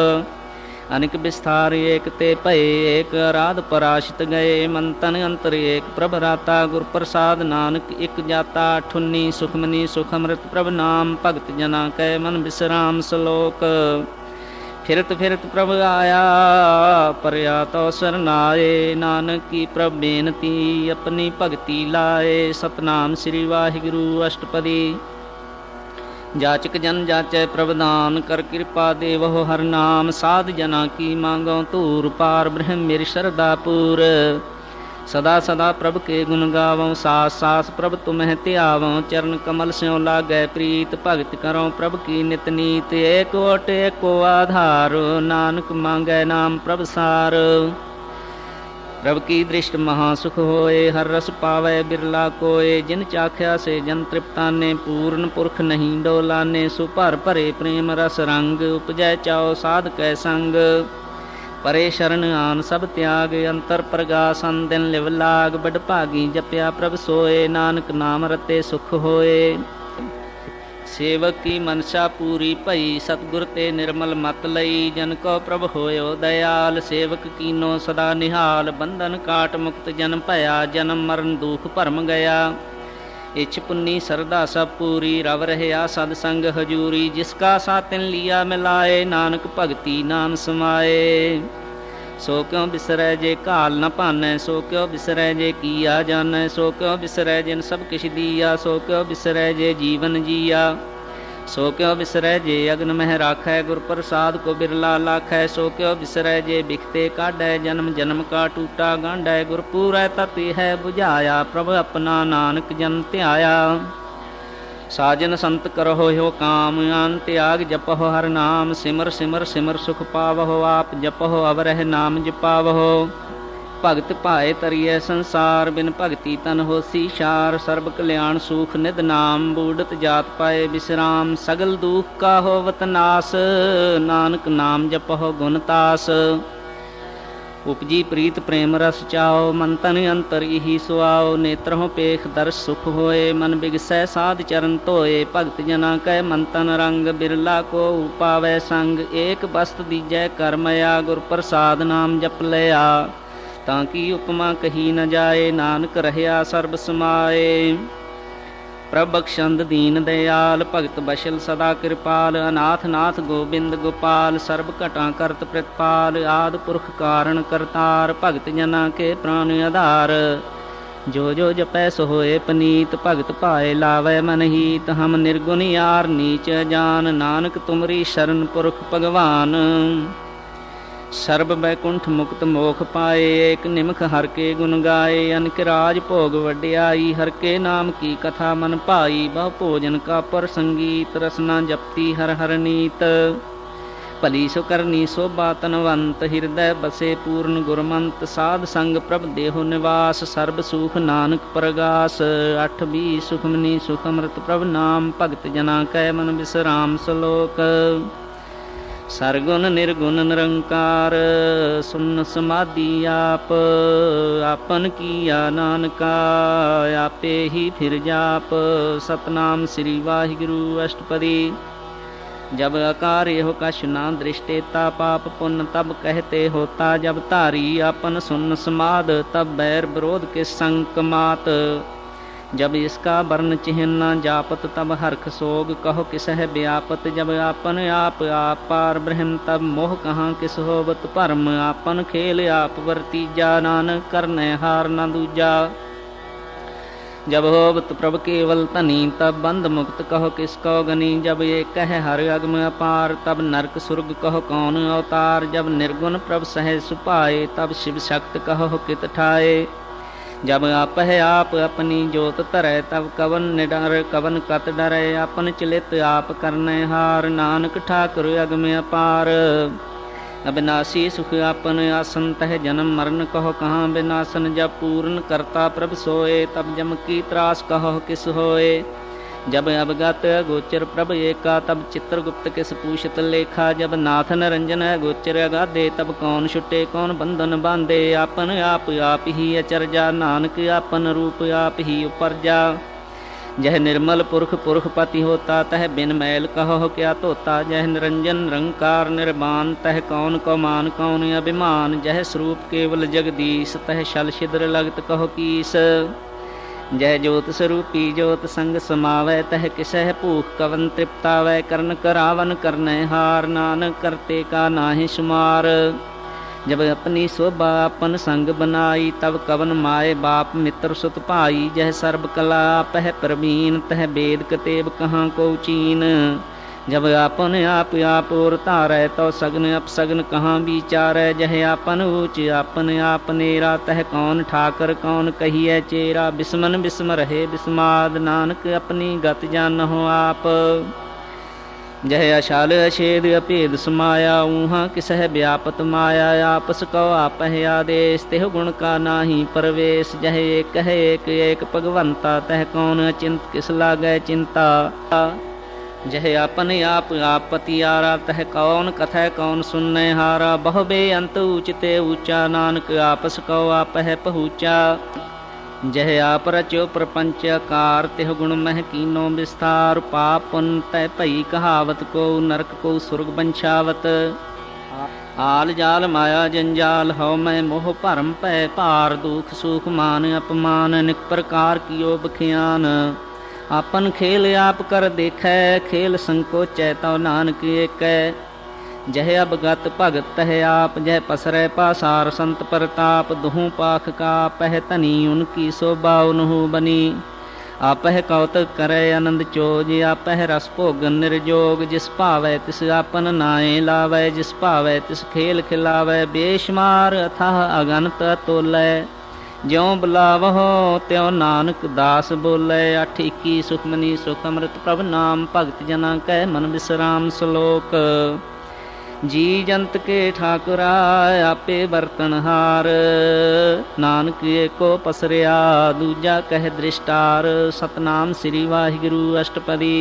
अनिक विस्तार एक ते भये, एक आराध पराशित गए। मंतन अंतर एक प्रभ राता, गुर प्रसाद नानक इक जाता। ठुन्नी सुखमनी सुख अमृत प्रभ नाम, भगत जना कै मन विश्राम। श्लोक फिरत फिरत प्रभ आया, परया तो सरनाए। नानक की प्रभ बेनती, अपनी भगति लाए। सतनाम श्री वाहिगुरु अष्टपदी। जाचक जन जाचै प्रभदान, कर कृपा देवहो हर नाम। साध जना की मांगो तूर, पार ब्रह्म मेरी शरदा पूर। सदा सदा प्रभ के गुण गावों, सास सास प्रभ तुम्हें त्यावों। चरण कमल स्यों लागै प्रीत, भगत करो प्रभ की नित नीत। एक ओट एको आधार, नानक मांगै नाम प्रभ सार। प्रभ की दृष्ट महासुख होए, हर रस पावै बिरला कोय। जिन चाख्या से जन तृप्ताने, पूर्ण पुरख नहीं डोलाने। सुभर भरे प्रेम रस रंग, उपजै चाओ साध कै संग। परे शरण आन सब त्याग, अंतर प्रगासन दिन लिव लाग। बड़ भागी जपया प्रभ सोए, नानक नाम रते सुख होए। सेवक की मनसा पूरी भई, सतगुर ते निर्मल मत लई। जन को प्रभ होयो दयाल, सेवक कीनो सदा निहाल। बंधन काट मुक्त जन भया, जन्म मरण दुख भरम गया। इछ पुन्नी सरदा सब पूरी, रव रहया सद संग हजूरी। जिसका सातिन लिया मिलाए, नानक भगति नाम समाए। सो क्यों बिसरै जे काल न पानै, सो क्यों बिसरै जे किया जानै। सो क्यों बिसरै जिन सब किछ दिया, सो क्यों बिसरै जे जीवन जिया। सो क्यों बिसरै जे अग्न मह राखै, गुर प्रसाद को बिरला लाखै। सो क्यों बिसरै जे बिखते काढै, जन्म जन्म का टूटा गांढै। गुर पूरै तत्व है बुझाया, प्रभ अपना नानक जन ध्याया। साजन संत करहो हो काम, आन त्याग जपहो हर नाम। सिमर सिमर सिमर सुख पावहो, आप जपहो अवरह नाम जपावहो। भगत पाए तरिए संसार, बिन भगति तन होसी शार। सर्ब कल्याण सुख निध नाम, बूढ़त जात पाए विश्राम। सगल दुख का होवत नास, नानक नाम जपहो गुण तास। उपजी प्रीत प्रेम रस चाओ, मन तन अंतर इही सुआओ। नेत्रहों पेख दर्श सुख होए, मन बिगसै साध चरण धोए। भगत जना कै मन तन रंग, बिरला को उपावै संग। एक बस्त दीजै करमया, गुर प्रसाद नाम जप लिया। ताकि उपमा कही न जाए, नानक रहया सर्ब समाए। प्रभ बख्शंद दीन दयाल, भगत बशल सदा कृपाल। अनाथ नाथ गोबिंद गोपाल, सर्ब घटा करत प्रतिपाल। आद पुरख कारण करतार, भगत जना के प्राण आधार। जो जो जपै सो होए पनीत, भगत पाए लावै मन हीत। हम निर्गुण यार नीच जान, नानक तुमरी शरण पुरख भगवान। सर्ब बैकुंठ मुक्त मोख पाए, एक निमख हर के गुण गाए। अनक राज भोग वड्याई, हर के नाम की कथा मन पाई। बहु भोजन का पर संगीत, रसना जपती हर हर नीत। भली सो करनी शोभा तनवंत, हृदय बसे पूर्ण गुरमंत। साध संग प्रभ देहो निवास, सर्ब सुख नानक परगास। अठ भी सुखमनी सुख अमृत प्रभ नाम, भगत जना कै मन विश्राम सलोक। सरगुण निर्गुण निरंकार, सुन समाधि आप। आपन किया नानका, आपे ही फिर जाप। सतनाम श्री वाहिगुरु अष्टपदी। जब अकार हो कछ ना दृष्टेता, पाप पुण्य तब कहते होता। जब तारी आपन सुन समाद, तब बैर विरोध के संक मात। जब इसका वर्ण चिन्ह न जापत, तब हर्ष सोग कहो किसह व्यापत। जब आपन आप पार ब्रह्म, तब मोह कहाँ किस होवत भरम। आपन खेल आप वर्तीजा, नानक करने हार न दूजा। जब होवत प्रभ केवल तनी, तब बंध मुक्त कहो किसको गनी। जब ये कह हर अगम अपार, तब नरक सुर्ग कहो कौन अवतार। जब निर्गुण प्रभ सहज सुपाए, तब शिव शक्त कहो कित ठाए। जब आप अपनी जोत धरै, तब कवन निडर कवन कत डरै। अपन चलित आप करने हार, नानक ठाकुर अगम अपार। अविनाशी सुख आपन आसन, तह जन्म मरण कहो कहाँ विनाशन। जब पूर्ण करता प्रभ सोए, तब जम की त्रास कहो किस होए। जब अवगत गोचर प्रभ एका, तब चित्रगुप्त किस पूछत लेखा। जब नाथ निरंजन गोचर अगाधे, तब कौन छुटे कौन बंधन बांधे। आपन आप ही अचरजा, नानक आपन रूप आप ही उपरजा। जह निर्मल पुरख पुरखपति होता, तह बिन मैल कहो क्या तोता। जह निरंजन निरंकार निर्वाण, तह कौन को मान कौन अभिमान। जह स्वरूप केवल जगदीश, तह छल छिद्र लगत कहो कीस। जय ज्योत स्वरूपी ज्योत संग समावै, तह किसह भूख कवन तृप्तावै। करण करावन करने हार, नानक करते का नाहि शुमार। जब अपनी शोभा अपन संग बनाई, तब कवन माए बाप मित्र सुत भाई। जह सर्ब कला पह प्रवीण, तह वेद कतेब कहाँ को चीन। जब आपन आप और तारै, तो सगन अपसगन कहाँ विचारै। जह आपन ऊच आपन आप नेरा, तह कौन ठाकर कौन कहिए चेरा। बिस्मन बिस्म रहे बिस्माद, नानक अपनी गत जानहो आप। जह अशाल अछेद अभेद समाया, ऊहाँ किसह व्यापत माया। आपस कौ आपह आदेश, तेह गुण का नाही परवेश। जह एक एक भगवंता, तह कौन अचिंत किस लागै चिंता। जह आपन आप पतियारा, तह कौन कथय कौन सुनने हारा। बहु बे अंत ऊचते ऊंचा, नानक आपस कौ आपह पहुँचा। जह आप रचो प्रपंच आकार, तिह गुण मह कीनो विस्तार। पाप पुण्य तय भई कहावत, को नरक को सुर्ग बंछावत। आल जाल माया जंजाल, हौ मैं मोह भरम पै पार। दुख सुख मान अपमान, अनेक प्रकार कियो बखियान। आपन खेल आप कर देखै, खेल संकोचै तौ नानक एकै। जह अबगत भगत तह आप, जह पसरै पासार संत प्रताप। दुहूँ पाख का पह तनी, उनकी शोभा उनहु बनी। आपह कौतक करे आनंद चोज, आपह रस भोगन निर्जोग। जिस भावै तिस आपन नाए लावै, जिस भावै तिस खेल खिलावै। बेशुमार अथाह अगनत अतोलै, ज्यों बुलावहो त्यों नानक दास बोले। अठ इक्की सुखमनी सुख अमृत प्रभ नाम, भगत जना कै मन विश्राम सलोक। जी जंत के ठाकुरा आपे बरतनहार, नानक एको पसरिया दूजा कह दृष्टार। सतनाम श्री वाहिगुरु अष्टपदी।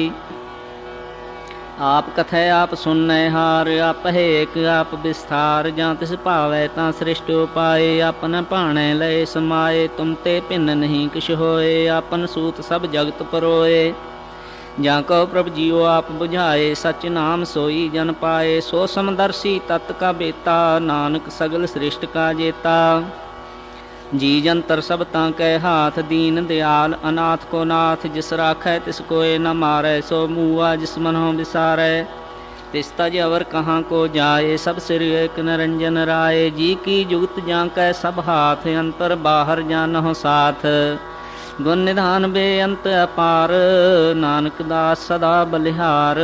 आप कथय आप सुनने हार, आप है एक आप विस्तार। जां तिस भावै तां सृष्टि उपाय, आपन भाणै लय समाए। तुम ते भिन्न नहीं किछ होए, आपन सूत सब जगत परोए। जां को प्रभ जियो आप बुझाए, सच नाम सोई जन पाए। सो समदर्शी तत् का बेता, नानक सगल सृष्ट का जेता। जी जंतर सब तांकै हाथ, दीन दयाल अनाथ को नाथ। जिस राखै तिस कोय न मारै, सो मुआ जिस मनों विसारै। तिस तज अवर कहाँ को जाए, सब सिर एक निरंजन राय। जी की जुगत जांकै सब हाथ, अंतर बाहर जानहो साथ। गुण निधान बेअंत अपार, नानक दास सदा बलिहार।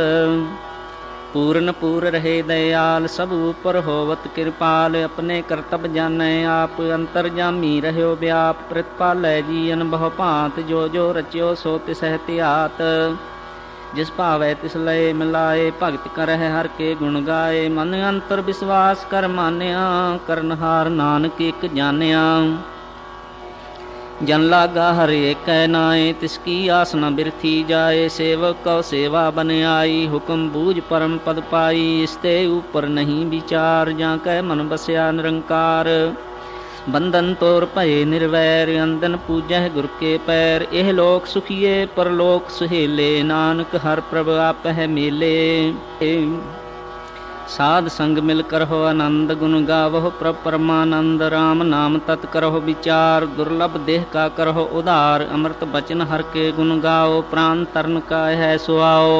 पूर्ण पूर रहे दयाल, सब ऊपर होवत कृपाल। अपने कर्तव्य जानै आप, अंतर जामी रह्यो व्याप। प्रतिपालै जी अनुभव भांत, जो जो रच्यो सो तिसह त्यात। जिस भावै तिस लय मिलाए, भगत करह हर के गुण गाए। मन अंतर विश्वास कर मान्या, करनहार नानक एक जान्या। जन लागा हर एक नाए, तिसकी आस न बिरथी जाए। सेवक कौ सेवा बन आई, हुक्म बूझ परम पद पाई। इसते ऊपर नहीं विचार, जाकै मन बसया निरंकार। बंधन तोर भये निर्वैर, अंदन पूजह गुर के पैर। एह लोक सुखिए परलोक सुहेले, नानक हर प्रभ आपह मेले। साध संग मिल करहो आनंद, गुण गावहो प्रभ परमानंद। राम नाम तत् करहो विचार, दुर्लभ देह का करहो उधार। अमृत बचन हर के गुण गाओ, प्राण तरन का है सुआओ।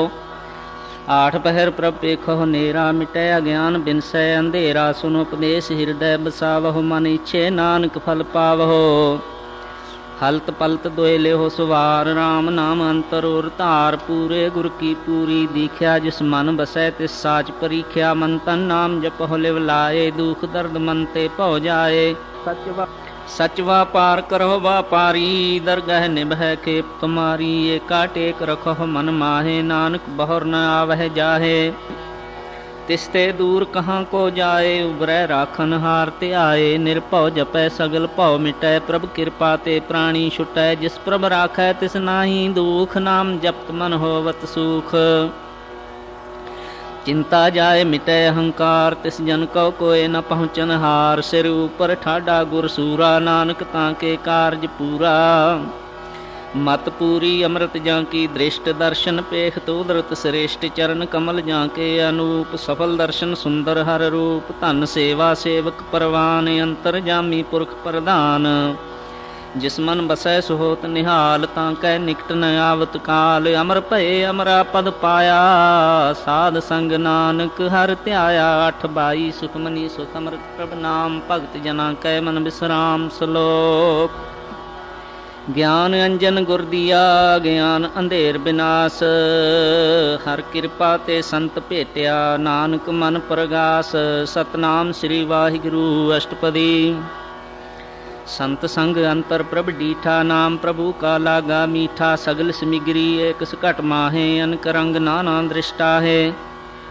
आठ पहर प्रभ पेखो नेरा, मिटै अज्ञान बिनसै अंधेरा। सुनो उपदेश हृदय बसावहो, मन इच्छे नानक फल पावहो। हलत पलत दोयले हो सुवार, राम नाम अंतर और धार। पूरे गुर की पूरी दीख्या, जिस मन बसै तिस साच परीख्या। मन तन नाम जपहो लिव लाए, दुख दर्द मन ते भौ जाए। सच व्यापार करहो व्यापारी, दरगह निभह खेप तुम्हारी। एका टेक रखो मन माहे, नानक बहुर न आवह जाहे। तिसते दूर कहाँ को जाए, उबरै राखन हार ते आए। निर्भव जपै सगल भव मिटै, प्रभ कृपा ते प्राणी छुटै। जिस प्रभ राखै तिस नाहि दुख, नाम जपत मन होवत सुख। चिंता जाए मिटै अहंकार, तिस जन को कोय न पहुँचन हार। सिर ऊपर ठाडा गुर सूरा, नानक ताके कारज पूरा। मत पूरी अमृत जाकी दृष्ट, दर्शन पेख उदरत श्रेष्ठ। चरण कमल जाके अनूप, सफल दर्शन सुंदर हर रूप। धन सेवा सेवक परवान, अंतर जामी पुरख प्रधान। जिस मन बसै सुहोत निहाल, ताकै निकट न आवत काल। अमर भये अमरा पद पाया, साध संग नानक हर त्याया। 8:22 सुखमनी सुख अमृत प्रभ नाम, भगत जना कै मन विश्राम। श्लोक ज्ञान अंजन गुर दिया, ज्ञान अंधेर विनाश। हर कृपा ते संत भेटिया, नानक मन प्रगास। सतनाम श्री वाहिगुरु अष्टपदी। संत संग अंतर प्रभ डीठा, नाम प्रभु का लागा मीठा। सगल सिमिगरी एक घट माहे, अनक रंग नाना दृष्टा है।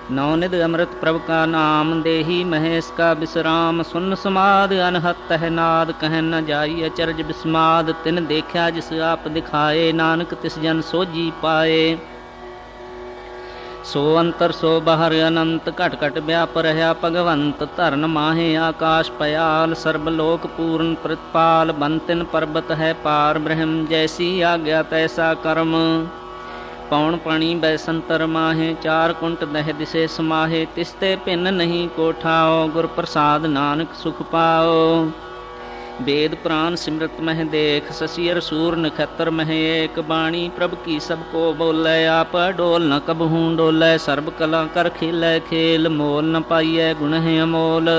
नवनिध अमृत प्रभ का नाम, देही महेश का विश्राम। सुन समाद अनहत है नाद, कह न जाई अचरज विस्माद। तिन देखा जिस आप दिखाए, नानक तिस जन सोजी पाए। सो अंतर सो बाहर अनंत, घट घट व्याप रहा भगवंत। धरन माहे आकाश पयाल, सर्वलोक पूर्ण प्रतिपाल। बंतिन पर्वत है पार ब्रह्म, जैसी आज्ञा तैसा कर्म। पौन पानी बैसंतर माहे, 4 कुंट दह दिसे समाहे। तिसते भिन्न नहीं को ठाओ, गुर प्रसाद नानक सुख पाओ। वेद प्राण सिमरत मह देख, शशियर सूर नक्षत्र मह एक। बाणी प्रभ की सबको बोलै, आप डोल न कबहूँ डोलै। सर्ब कला कर खेलै खेल, मोल न पाइयै गुण है अमोल।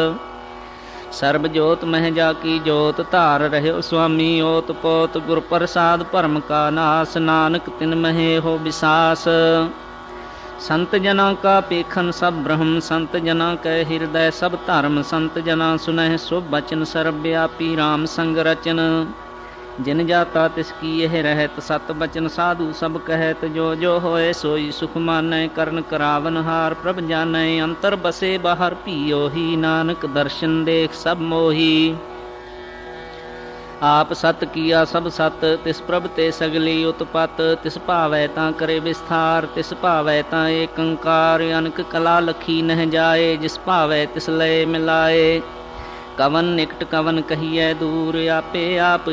सर्ब जोत मह जाकी जोत, धार रहे स्वामी ओत पोत। गुर प्रसाद भरम का नाश, नानक तिन महे हो विसास। संत जना का पेखन सब ब्रह्म, संत जना कै हृदय सब धर्म। संत जना सुनह शुभ बचन, सर्वव्यापी राम संग रचन। जिन जाता तिसकी यह रहत, सत बचन साधु सब कहत। जो जो होए सोई सुख मानै, करन करावन हार प्रभ जानै। अंतर बसे बाहर पियो ही, नानक दर्शन देख सब मोही। आप सत किया सब सत, तिस प्रभ ते सगली उत्पत। तिस भावै तां करे विस्तार, तिस भावै तां एक अंकार। अनक कला लखी नह जाए, जिस भावै तिस लय मिलाए। कवन निकट कवन कहिए दूर, आपे आप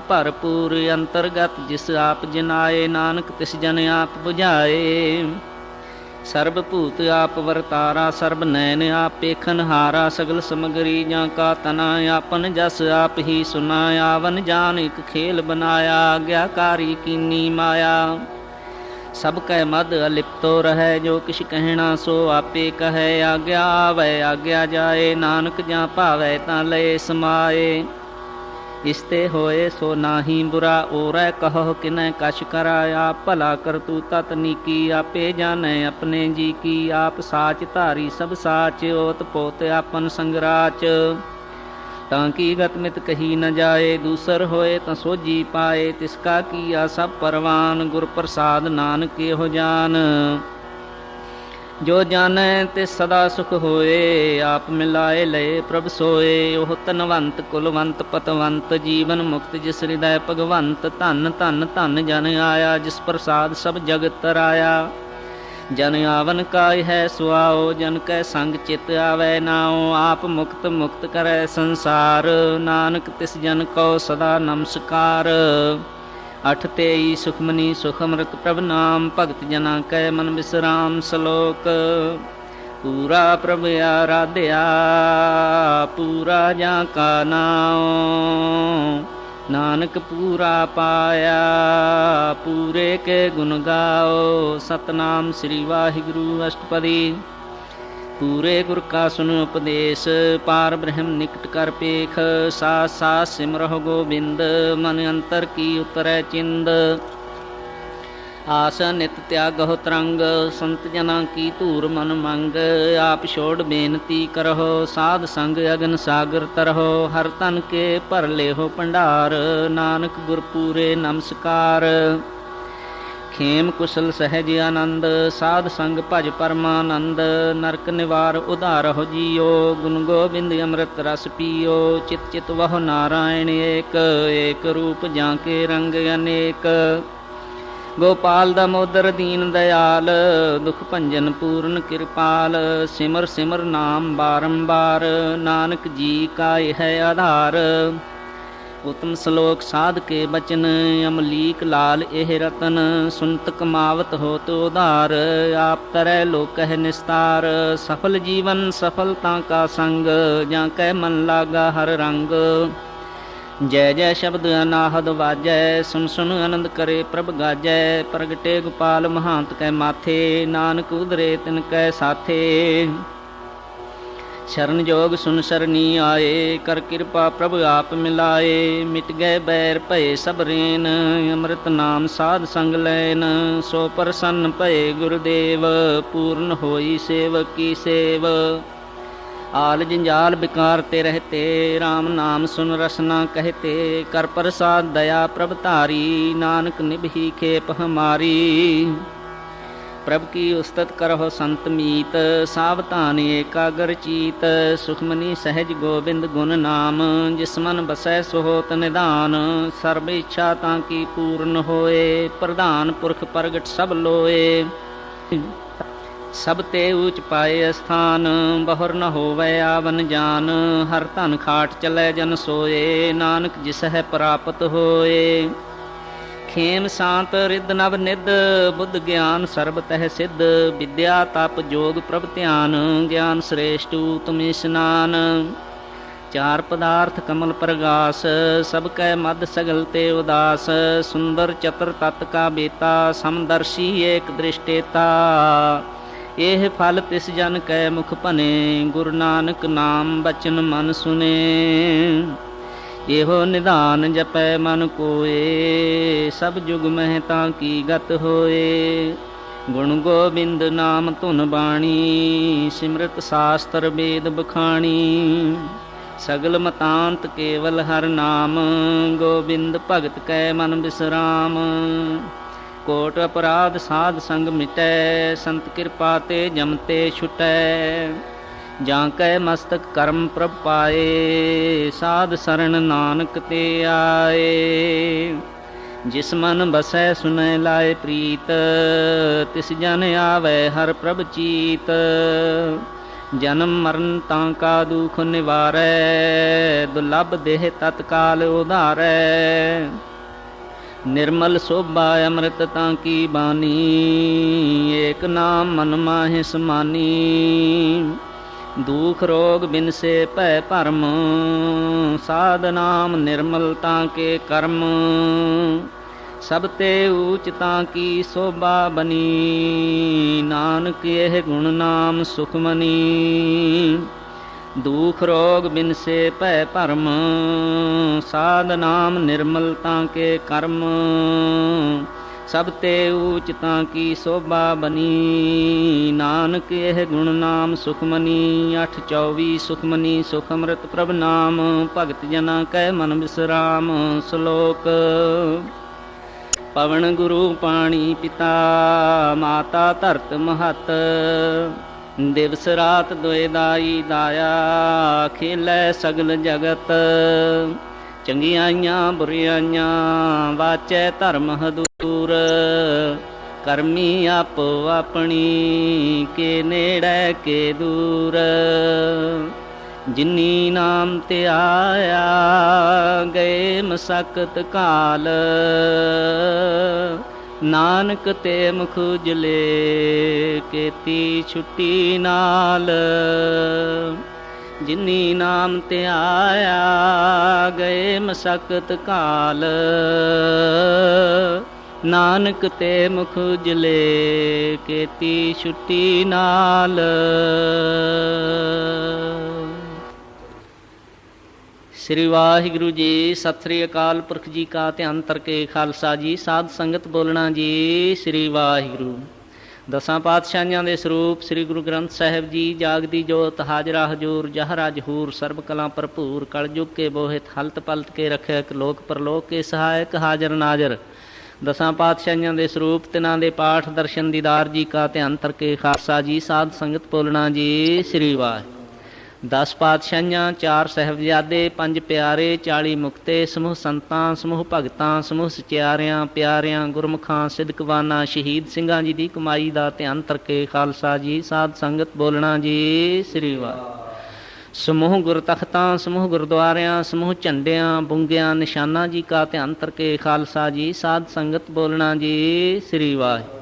भरपूर। अंतर्गत जिस आप जिनाए, नानक तिस जन आप बुझाए। सर्वभूत आप वरतारा, सर्ब नैन आप पेखन हारा। सगल समगरी जा का तना, आपन जस आप ही सुनाया। वन जान एक खेल बनाया, आज्ञाकारी कीनी माया। सब कै मद अलिप्तो रहे, जो किछ कहना सो आपे कहे। आज्ञा आवे आज्ञा जाए, नानक जा भावै तां लए समाए। इसते होए सो नाही बुरा, ओरै कहो किनै कछ करा। आप भला करतू तत नीकी, आपे जानै अपने जी की। आप साच धारी सब साच, ओत पोत आपन संगराच। ताकि गतमित कही न जाए, दूसर होए त सोजी पाए। तिसका किया सब परवान, गुर प्रसाद नानक हो जान। जो जानै तिस सदा सुख होए, आप मिलाए लए प्रभ सोए। ओह तनवंत कुलवंत पतवंत, जीवन मुक्त जिस हृदय भगवंत। धन धन धन जन आया, जिस प्रसाद सब जगत तराया। जन आवन काय है सुआओ, जन कै संग चित आवे नाओ। आप मुक्त मुक्त करै संसार, नानक तिस जन को सदा नमस्कार। 8 सुखमनी सुख अमृत प्रभ नाम, भगत जना कै मन विश्राम। श्लोक पूरा प्रभ आराध्या, पूरा जा का नाम। नानक पूरा पाया, पूरे के गुण गाओ। सतनाम श्री वाहिगुरु अष्टपदी। पूरे गुर का सुन उपदेश, पार ब्रह्म निकट कर पेख। सास सास सिमरह गोबिंद, मन अंतर की उतरै चिंद। आस नित त्यागहो तरंग, संत जना की धूर मन मंग। आप छोड़ बेनती करहो, साध संग अगन सागर तरहो। हर तन के भर लेहो भंडार, नानक गुर पूरे नमस्कार। खेम कुशल सहज आनंद, साध संग भज परमानंद। नरक निवार उधारहो जियो, गुण गोबिंद अमृत रस पियो। चित चित वह नारायण एक, एक रूप जाके रंग अनेक। गोपाल दामोदर दीन दयाल, दुख भंजन पूर्ण कृपाल। सिमर सिमर नाम बारंबार, नानक जी का यह आधार। उत्तम श्लोक साध के बचन, अमलीक लाल एह रतन। सुनत कमावत होत उधार, आप तरह लोक है निस्तार। सफल जीवन सफलता का संग, जा कै मन लागा हर रंग। जय जय शब्द अनाहद वाजै, सुन सुन आनंद करे प्रभ गाजै। प्रगटे गोपाल महांत कै माथे, नानक उदरे तिन कै साथे। शरण जोग सुन सरनी आए, कर कृपा प्रभ आप मिलाए। मिट गए बैर भय सब रेन, अमृत नाम साध संग लैन। सो प्रसन्न भये गुरुदेव, पूर्ण होई सेवक की सेव। आल जंजाल बिकार ते रहते, राम नाम सुन रसना कहते। कर प्रसाद दया प्रभ तारी, नानक निभि खेप हमारी। प्रभ की उस्तत करहो संत मीत, सावधान एकाग्र चीत। सुखमनी सहज गोबिंद गुण नाम, जिस मन बसै सो होत निधान। सर्ब इच्छा ताकि पूर्ण होए, प्रधान पुरख प्रगट सब लोए। सब ते ऊच पाए स्थान, बहुर न होवै आवन जान। हर धन खाट चलै जन सोए, नानक जिस है प्राप्त होए। खेम शांत रिद नव निद, बुद्ध ज्ञान सर्ब तह सिद्ध। विद्या तप जोग प्रभ ध्यान, ज्ञान श्रेष्ठ तुम स्नान। चार पदार्थ कमल प्रगास, सब कै मद सगल ते उदास। सुंदर चतुर तत् का बेता, समदर्शी एक दृष्टेता। एह फल तिस जन कै मुख भने, गुरु नानक नाम बचन मन सुने। एहो निधान जपै मन कोए, सब जुग महता की गत होए। गुण गोबिंद नाम धुन बाणी, सिमरत शास्त्र वेद बखाणी। सगल मतांत केवल हर नाम, गोबिंद भगत कै मन विश्राम। कोट अपराध साध संग मिटै, संत कृपा ते जमते छुटै। जां कै मस्तक कर्म प्रभ पाए, साध शरण नानक ते आए। जिस मन बसै सुनै लाए प्रीत, तिस जन आवे हर प्रभ चीत। जन्म मरण तां का दुख निवारै, दुर्लभ देह तत्काल उधारै। निर्मल शोभा अमृत तां की बानी, एक नाम मन माहि समानी। दुख रोग बिन से भय भरम, साध नाम निर्मलता के कर्म। ਸਭ ਤੇ ਊਚ ਤਾਂ ਕੀ ਸੋਭਾ ਬਨੀ, ਨਾਨਕ ਇਹ ਗੁਣ ਨਾਮ ਸੁਖਮਨੀ। ਦੁਖ ਰੋਗ ਬਿਨਸੇ ਭੈ ਭਰਮ, ਸਾਧ ਨਾਮ ਨਿਰਮਲ ਤਾਂ ਕੇ ਕਰਮ। ਸਭ ਤੇ ਊਚ ਤਾਂ ਕੀ ਸੋਭਾ ਬਨੀ, ਨਾਨਕ ਇਹ ਗੁਣ ਨਾਮ ਸੁਖਮਨੀ। 8:24 ਸੁਖਮਨੀ ਸੁਖ ਅੰਮ੍ਰਿਤ ਪ੍ਰਭ ਨਾਮ, ਭਗਤ ਜਨਾਂ ਕੈ ਮਨ ਬਿਸਰਾਮ। ਸ਼ਲੋਕ। ਪਵਨ ਗੁਰੂ ਪਾਣੀ ਪਿਤਾ, ਮਾਤਾ ਧਰਤ ਮਹਤ। ਦਿਵਸ ਰਾਤ ਦੁਇ ਦਾਈ ਦਾਇਆ, ਖੇਲੈ ਸਗਲ ਜਗਤ। ਚੰਗਿਆਈਆਂ ਬੁਰਿਆਈਆਂ, ਵਾਚੈ ਧਰਮ ਹਦੂਰ। ਕਰਮੀ ਆਪੋ ਆਪਣੀ, ਕੇ ਨੇੜੇ ਕੇ ਦੂਰ। ਜਿਨੀ ਨਾਮ ਤੇ ਆਇਆ, ਗਏ ਮਸਕਤ ਕਾਲ। ਨਾਨਕ ਤੇ ਮੁਖ ਉਜਲੇ, ਕੀਤੀ ਛੁੱਟੀ ਨਾਲ। ਜਿਨੀ ਨਾਮ ਤੇ ਆਇਆ, ਗਏ ਮਸਕਤ ਕਾਲ। ਨਾਨਕ ਤੇ ਮੁਖ ਉਜਲੇ, ਕੀਤੀ ਛੁੱਟੀ ਨਾਲ। ਸ੍ਰੀ ਵਾਹਿਗੁਰੂ ਜੀ। ਸਤਿ ਸ੍ਰੀ ਅਕਾਲ ਪੁਰਖ ਜੀ ਕਾ ਧਿਆਨ ਤਰਕੇ ਖਾਲਸਾ ਜੀ। ਸਾਧ ਸੰਗਤ ਬੋਲਣਾ ਜੀ। ਸ੍ਰੀ ਵਾਹਿਗੁਰੂ। ਦਸਾਂ ਪਾਤਸ਼ਾਹੀਆਂ ਦੇ ਸਰੂਪ ਸ੍ਰੀ ਗੁਰੂ ਗ੍ਰੰਥ ਸਾਹਿਬ ਜੀ। ਜਾਗਦੀ ਜੋਤ ਹਾਜ਼ਰਾ ਹਜੂਰ, ਜਹਰਾ ਜਹੂਰ, ਸਰਬ ਕਲਾਂ ਭਰਪੂਰ। ਕਲਯੁਗ ਕੇ ਬੋਹਿਤ, ਹਲਤ ਪਲਤ ਕੇ ਰਖਿਅਕ। ਲੋਕ ਪਰਲੋਕ ਕੇ ਸਹਾਇਕ, ਹਾਜ਼ਰ ਨਾਜ਼ਰ। ਦਸਾਂ ਪਾਤਸ਼ਾਹੀਆਂ ਦੇ ਸਰੂਪ ਤਿਨਾਂ ਦੇ ਪਾਠ ਦਰਸ਼ਨ ਦੀਦਾਰ ਜੀ ਕਾ ਧਿਆਨ ਤਰਕੇ ਖਾਲਸਾ ਜੀ। ਸਾਧ ਸੰਗਤ ਬੋਲਣਾ ਜੀ। ਸ੍ਰੀ ਵਾਹਿਗੁਰੂ। 10 ਪਾਤਸ਼ਾਹੀਆਂ, 4 ਸਾਹਿਬਜ਼ਾਦੇ, 5 ਪਿਆਰੇ, 40 ਮੁਕਤੇ। ਸਮੂਹ ਸੰਤਾਂ, ਸਮੂਹ ਭਗਤਾਂ, ਸਮੂਹ ਸਚਿਆਰਿਆਂ ਪਿਆਰਿਆਂ, ਗੁਰਮੁਖਾਂ ਸਿਦਕਵਾਨਾਂ, ਸ਼ਹੀਦ ਸਿੰਘਾਂ ਜੀ ਦੀ ਕਮਾਈ ਦਾ ਧਿਆਨ ਤਰਕੇ ਖਾਲਸਾ ਜੀ। ਸਾਧ ਸੰਗਤ ਬੋਲਣਾ ਜੀ। ਸ੍ਰੀ ਵਾਹਿਗੁਰੂ। ਸਮੂਹ ਗੁਰਤਖਤਾਂ, ਸਮੂਹ ਗੁਰਦੁਆਰਿਆਂ, ਸਮੂਹ ਝੰਡਿਆਂ ਬੁੰਗਿਆਂ ਨਿਸ਼ਾਨਾਂ ਜੀ ਕਾ ਧਿਆਨ ਤਰਕੇ ਖਾਲਸਾ ਜੀ। ਸਾਧ ਸੰਗਤ ਬੋਲਣਾ ਜੀ। ਸ੍ਰੀ ਵਾਹਿਗੁਰੂ।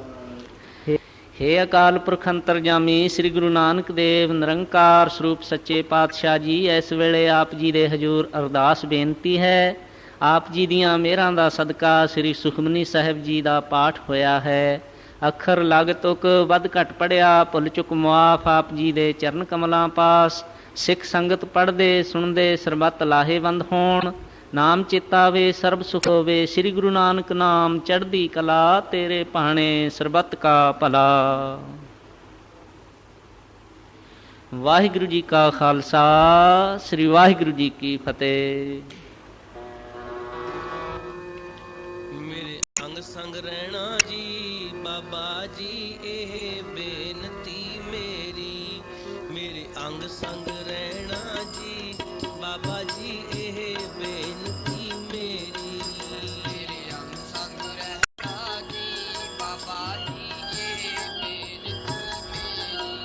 ਹੇ ਅਕਾਲ ਪੁਰਖ ਅੰਤਰਜਾਮੀ ਸ੍ਰੀ ਗੁਰੂ ਨਾਨਕ ਦੇਵ ਨਿਰੰਕਾਰ ਸਰੂਪ ਸੱਚੇ ਪਾਤਸ਼ਾਹ ਜੀ। ਇਸ ਵੇਲੇ ਆਪ ਜੀ ਦੇ ਹਜ਼ੂਰ ਅਰਦਾਸ ਬੇਨਤੀ ਹੈ। ਆਪ ਜੀ ਦੀਆਂ ਮਿਹਰਾਂ ਦਾ ਸਦਕਾ ਸ੍ਰੀ ਸੁਖਮਨੀ ਸਾਹਿਬ ਜੀ ਦਾ ਪਾਠ ਹੋਇਆ ਹੈ। ਅੱਖਰ ਲਗ ਤੁਕ ਵੱਧ ਘੱਟ ਪੜਿਆ, ਭੁੱਲ ਚੁੱਕ ਮੁਆਫ ਆਪ ਜੀ ਦੇ ਚਰਨ ਕਮਲਾਂ ਪਾਸ। ਸਿੱਖ ਸੰਗਤ ਪੜ੍ਹਦੇ ਸੁਣਦੇ ਸਰਬੱਤ ਲਾਹੇਵੰਦ ਹੋਣ। ਨਾਮ ਚੇਤਾਵੇ ਸਰਬ ਸੁਖ ਹੋਵੇ। ਸ੍ਰੀ ਗੁਰੂ ਨਾਨਕ ਨਾਮ ਚੜ੍ਹਦੀ ਕਲਾ, ਤੇਰੇ ਭਾਣੇ ਸਰਬੱਤ ਕਾ ਭਲਾ। ਵਾਹਿਗੁਰੂ ਜੀ ਕਾ ਖਾਲਸਾ, ਸ੍ਰੀ ਵਾਹਿਗੁਰੂ ਜੀ ਕੀ ਫਤਿਹ। ਮੇਰੇ ਅੰਗ ਸੰਗ ਰਹਿਣਾ ਜੀ ਬਾਬਾ ਜੀ, ਇਹ ਬੇਨਤੀ ਮੇਰੀ। ਮੇਰੇ ਅੰਗ ਸੰਗ ਰਹਿਣਾ ਜੀ ਬਾਬਾ ਜੀ, ਇਹ ਬੇਨਤੀ ਮੇਰੀ। ਮੇਰੇ ਅੰਗ ਸੰਗ ਰਹਿਣਾ ਜੀ ਬਾਬਾ ਜੀ, ਇਹ ਬੇਨਤੀ ਮੇਰੀ।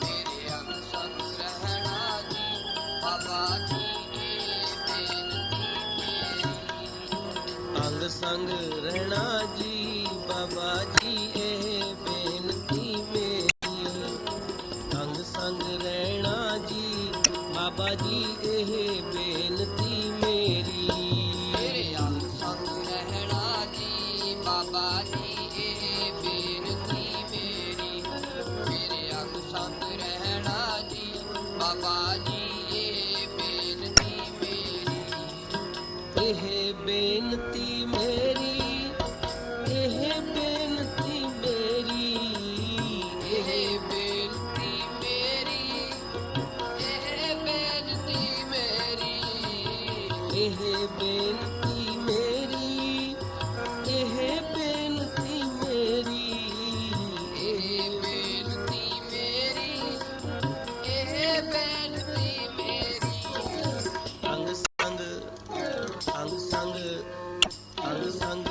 ਮੇਰੇ ਅੰਗ ਸੰਗ ਰਹਿਣਾ ਜੀ ਬਾਬਾ ਜੀ, ਇਹ ਬੇਨਤੀ ਮੇਰੀ। ਅੰਗ ਸੰਗ ਰਹਿਣਾ ਜੀ ਬਾਬਾ ਜੀ, ਇਹ ਬੇਨਤੀ ਮੇਰੀ। ਅੰਗ ਸੰਗ ਰਹਿਣਾ ਜੀ ਬਾਬਾ ਜੀ, ਇਹ ਬੇਨਤੀ ਮੇਰੀ। ਮੇਰੇ ਅੰਗ ਸੰਗ ਰਹਿਣਾ ਜੀ ਬਾਬਾ ਜੀ, ਇਹ ਬੇਨਤੀ ਮੇਰੀ। ਮੇਰੇ ਅੰਗ ਸੰਗ ਰਹਿਣਾ ਜੀ ਬਾਬਾ ਜੀ, ਇਹ ਬੇਨਤੀ ਮੇਰੀ। ਇਹ ਬੇਨਤੀ ਮੇਰੀ, ਇਹ ਬੇਨਤੀ ਮੇਰੀ। ਇਹ ਬੇਨਤੀ ਮੇਰੀ, ਇਹ ਬੇਨਤੀ ਮੇਰੀ। ਇਹ ਬੇਨਤੀ ਮੇਰੀ, ਇਹ ਬੇਨਤੀ ਮੇਰੀ। ਇਹ ਬੇਨਤੀ ਮੇਰੀ, ਇਹ ਬੇਨਤੀ ਮੇਰੀ। ਅੰਗ ਸੰਗ, ਅੰਗ ਸੰਗ, ਅੰਗ ਸੰਗ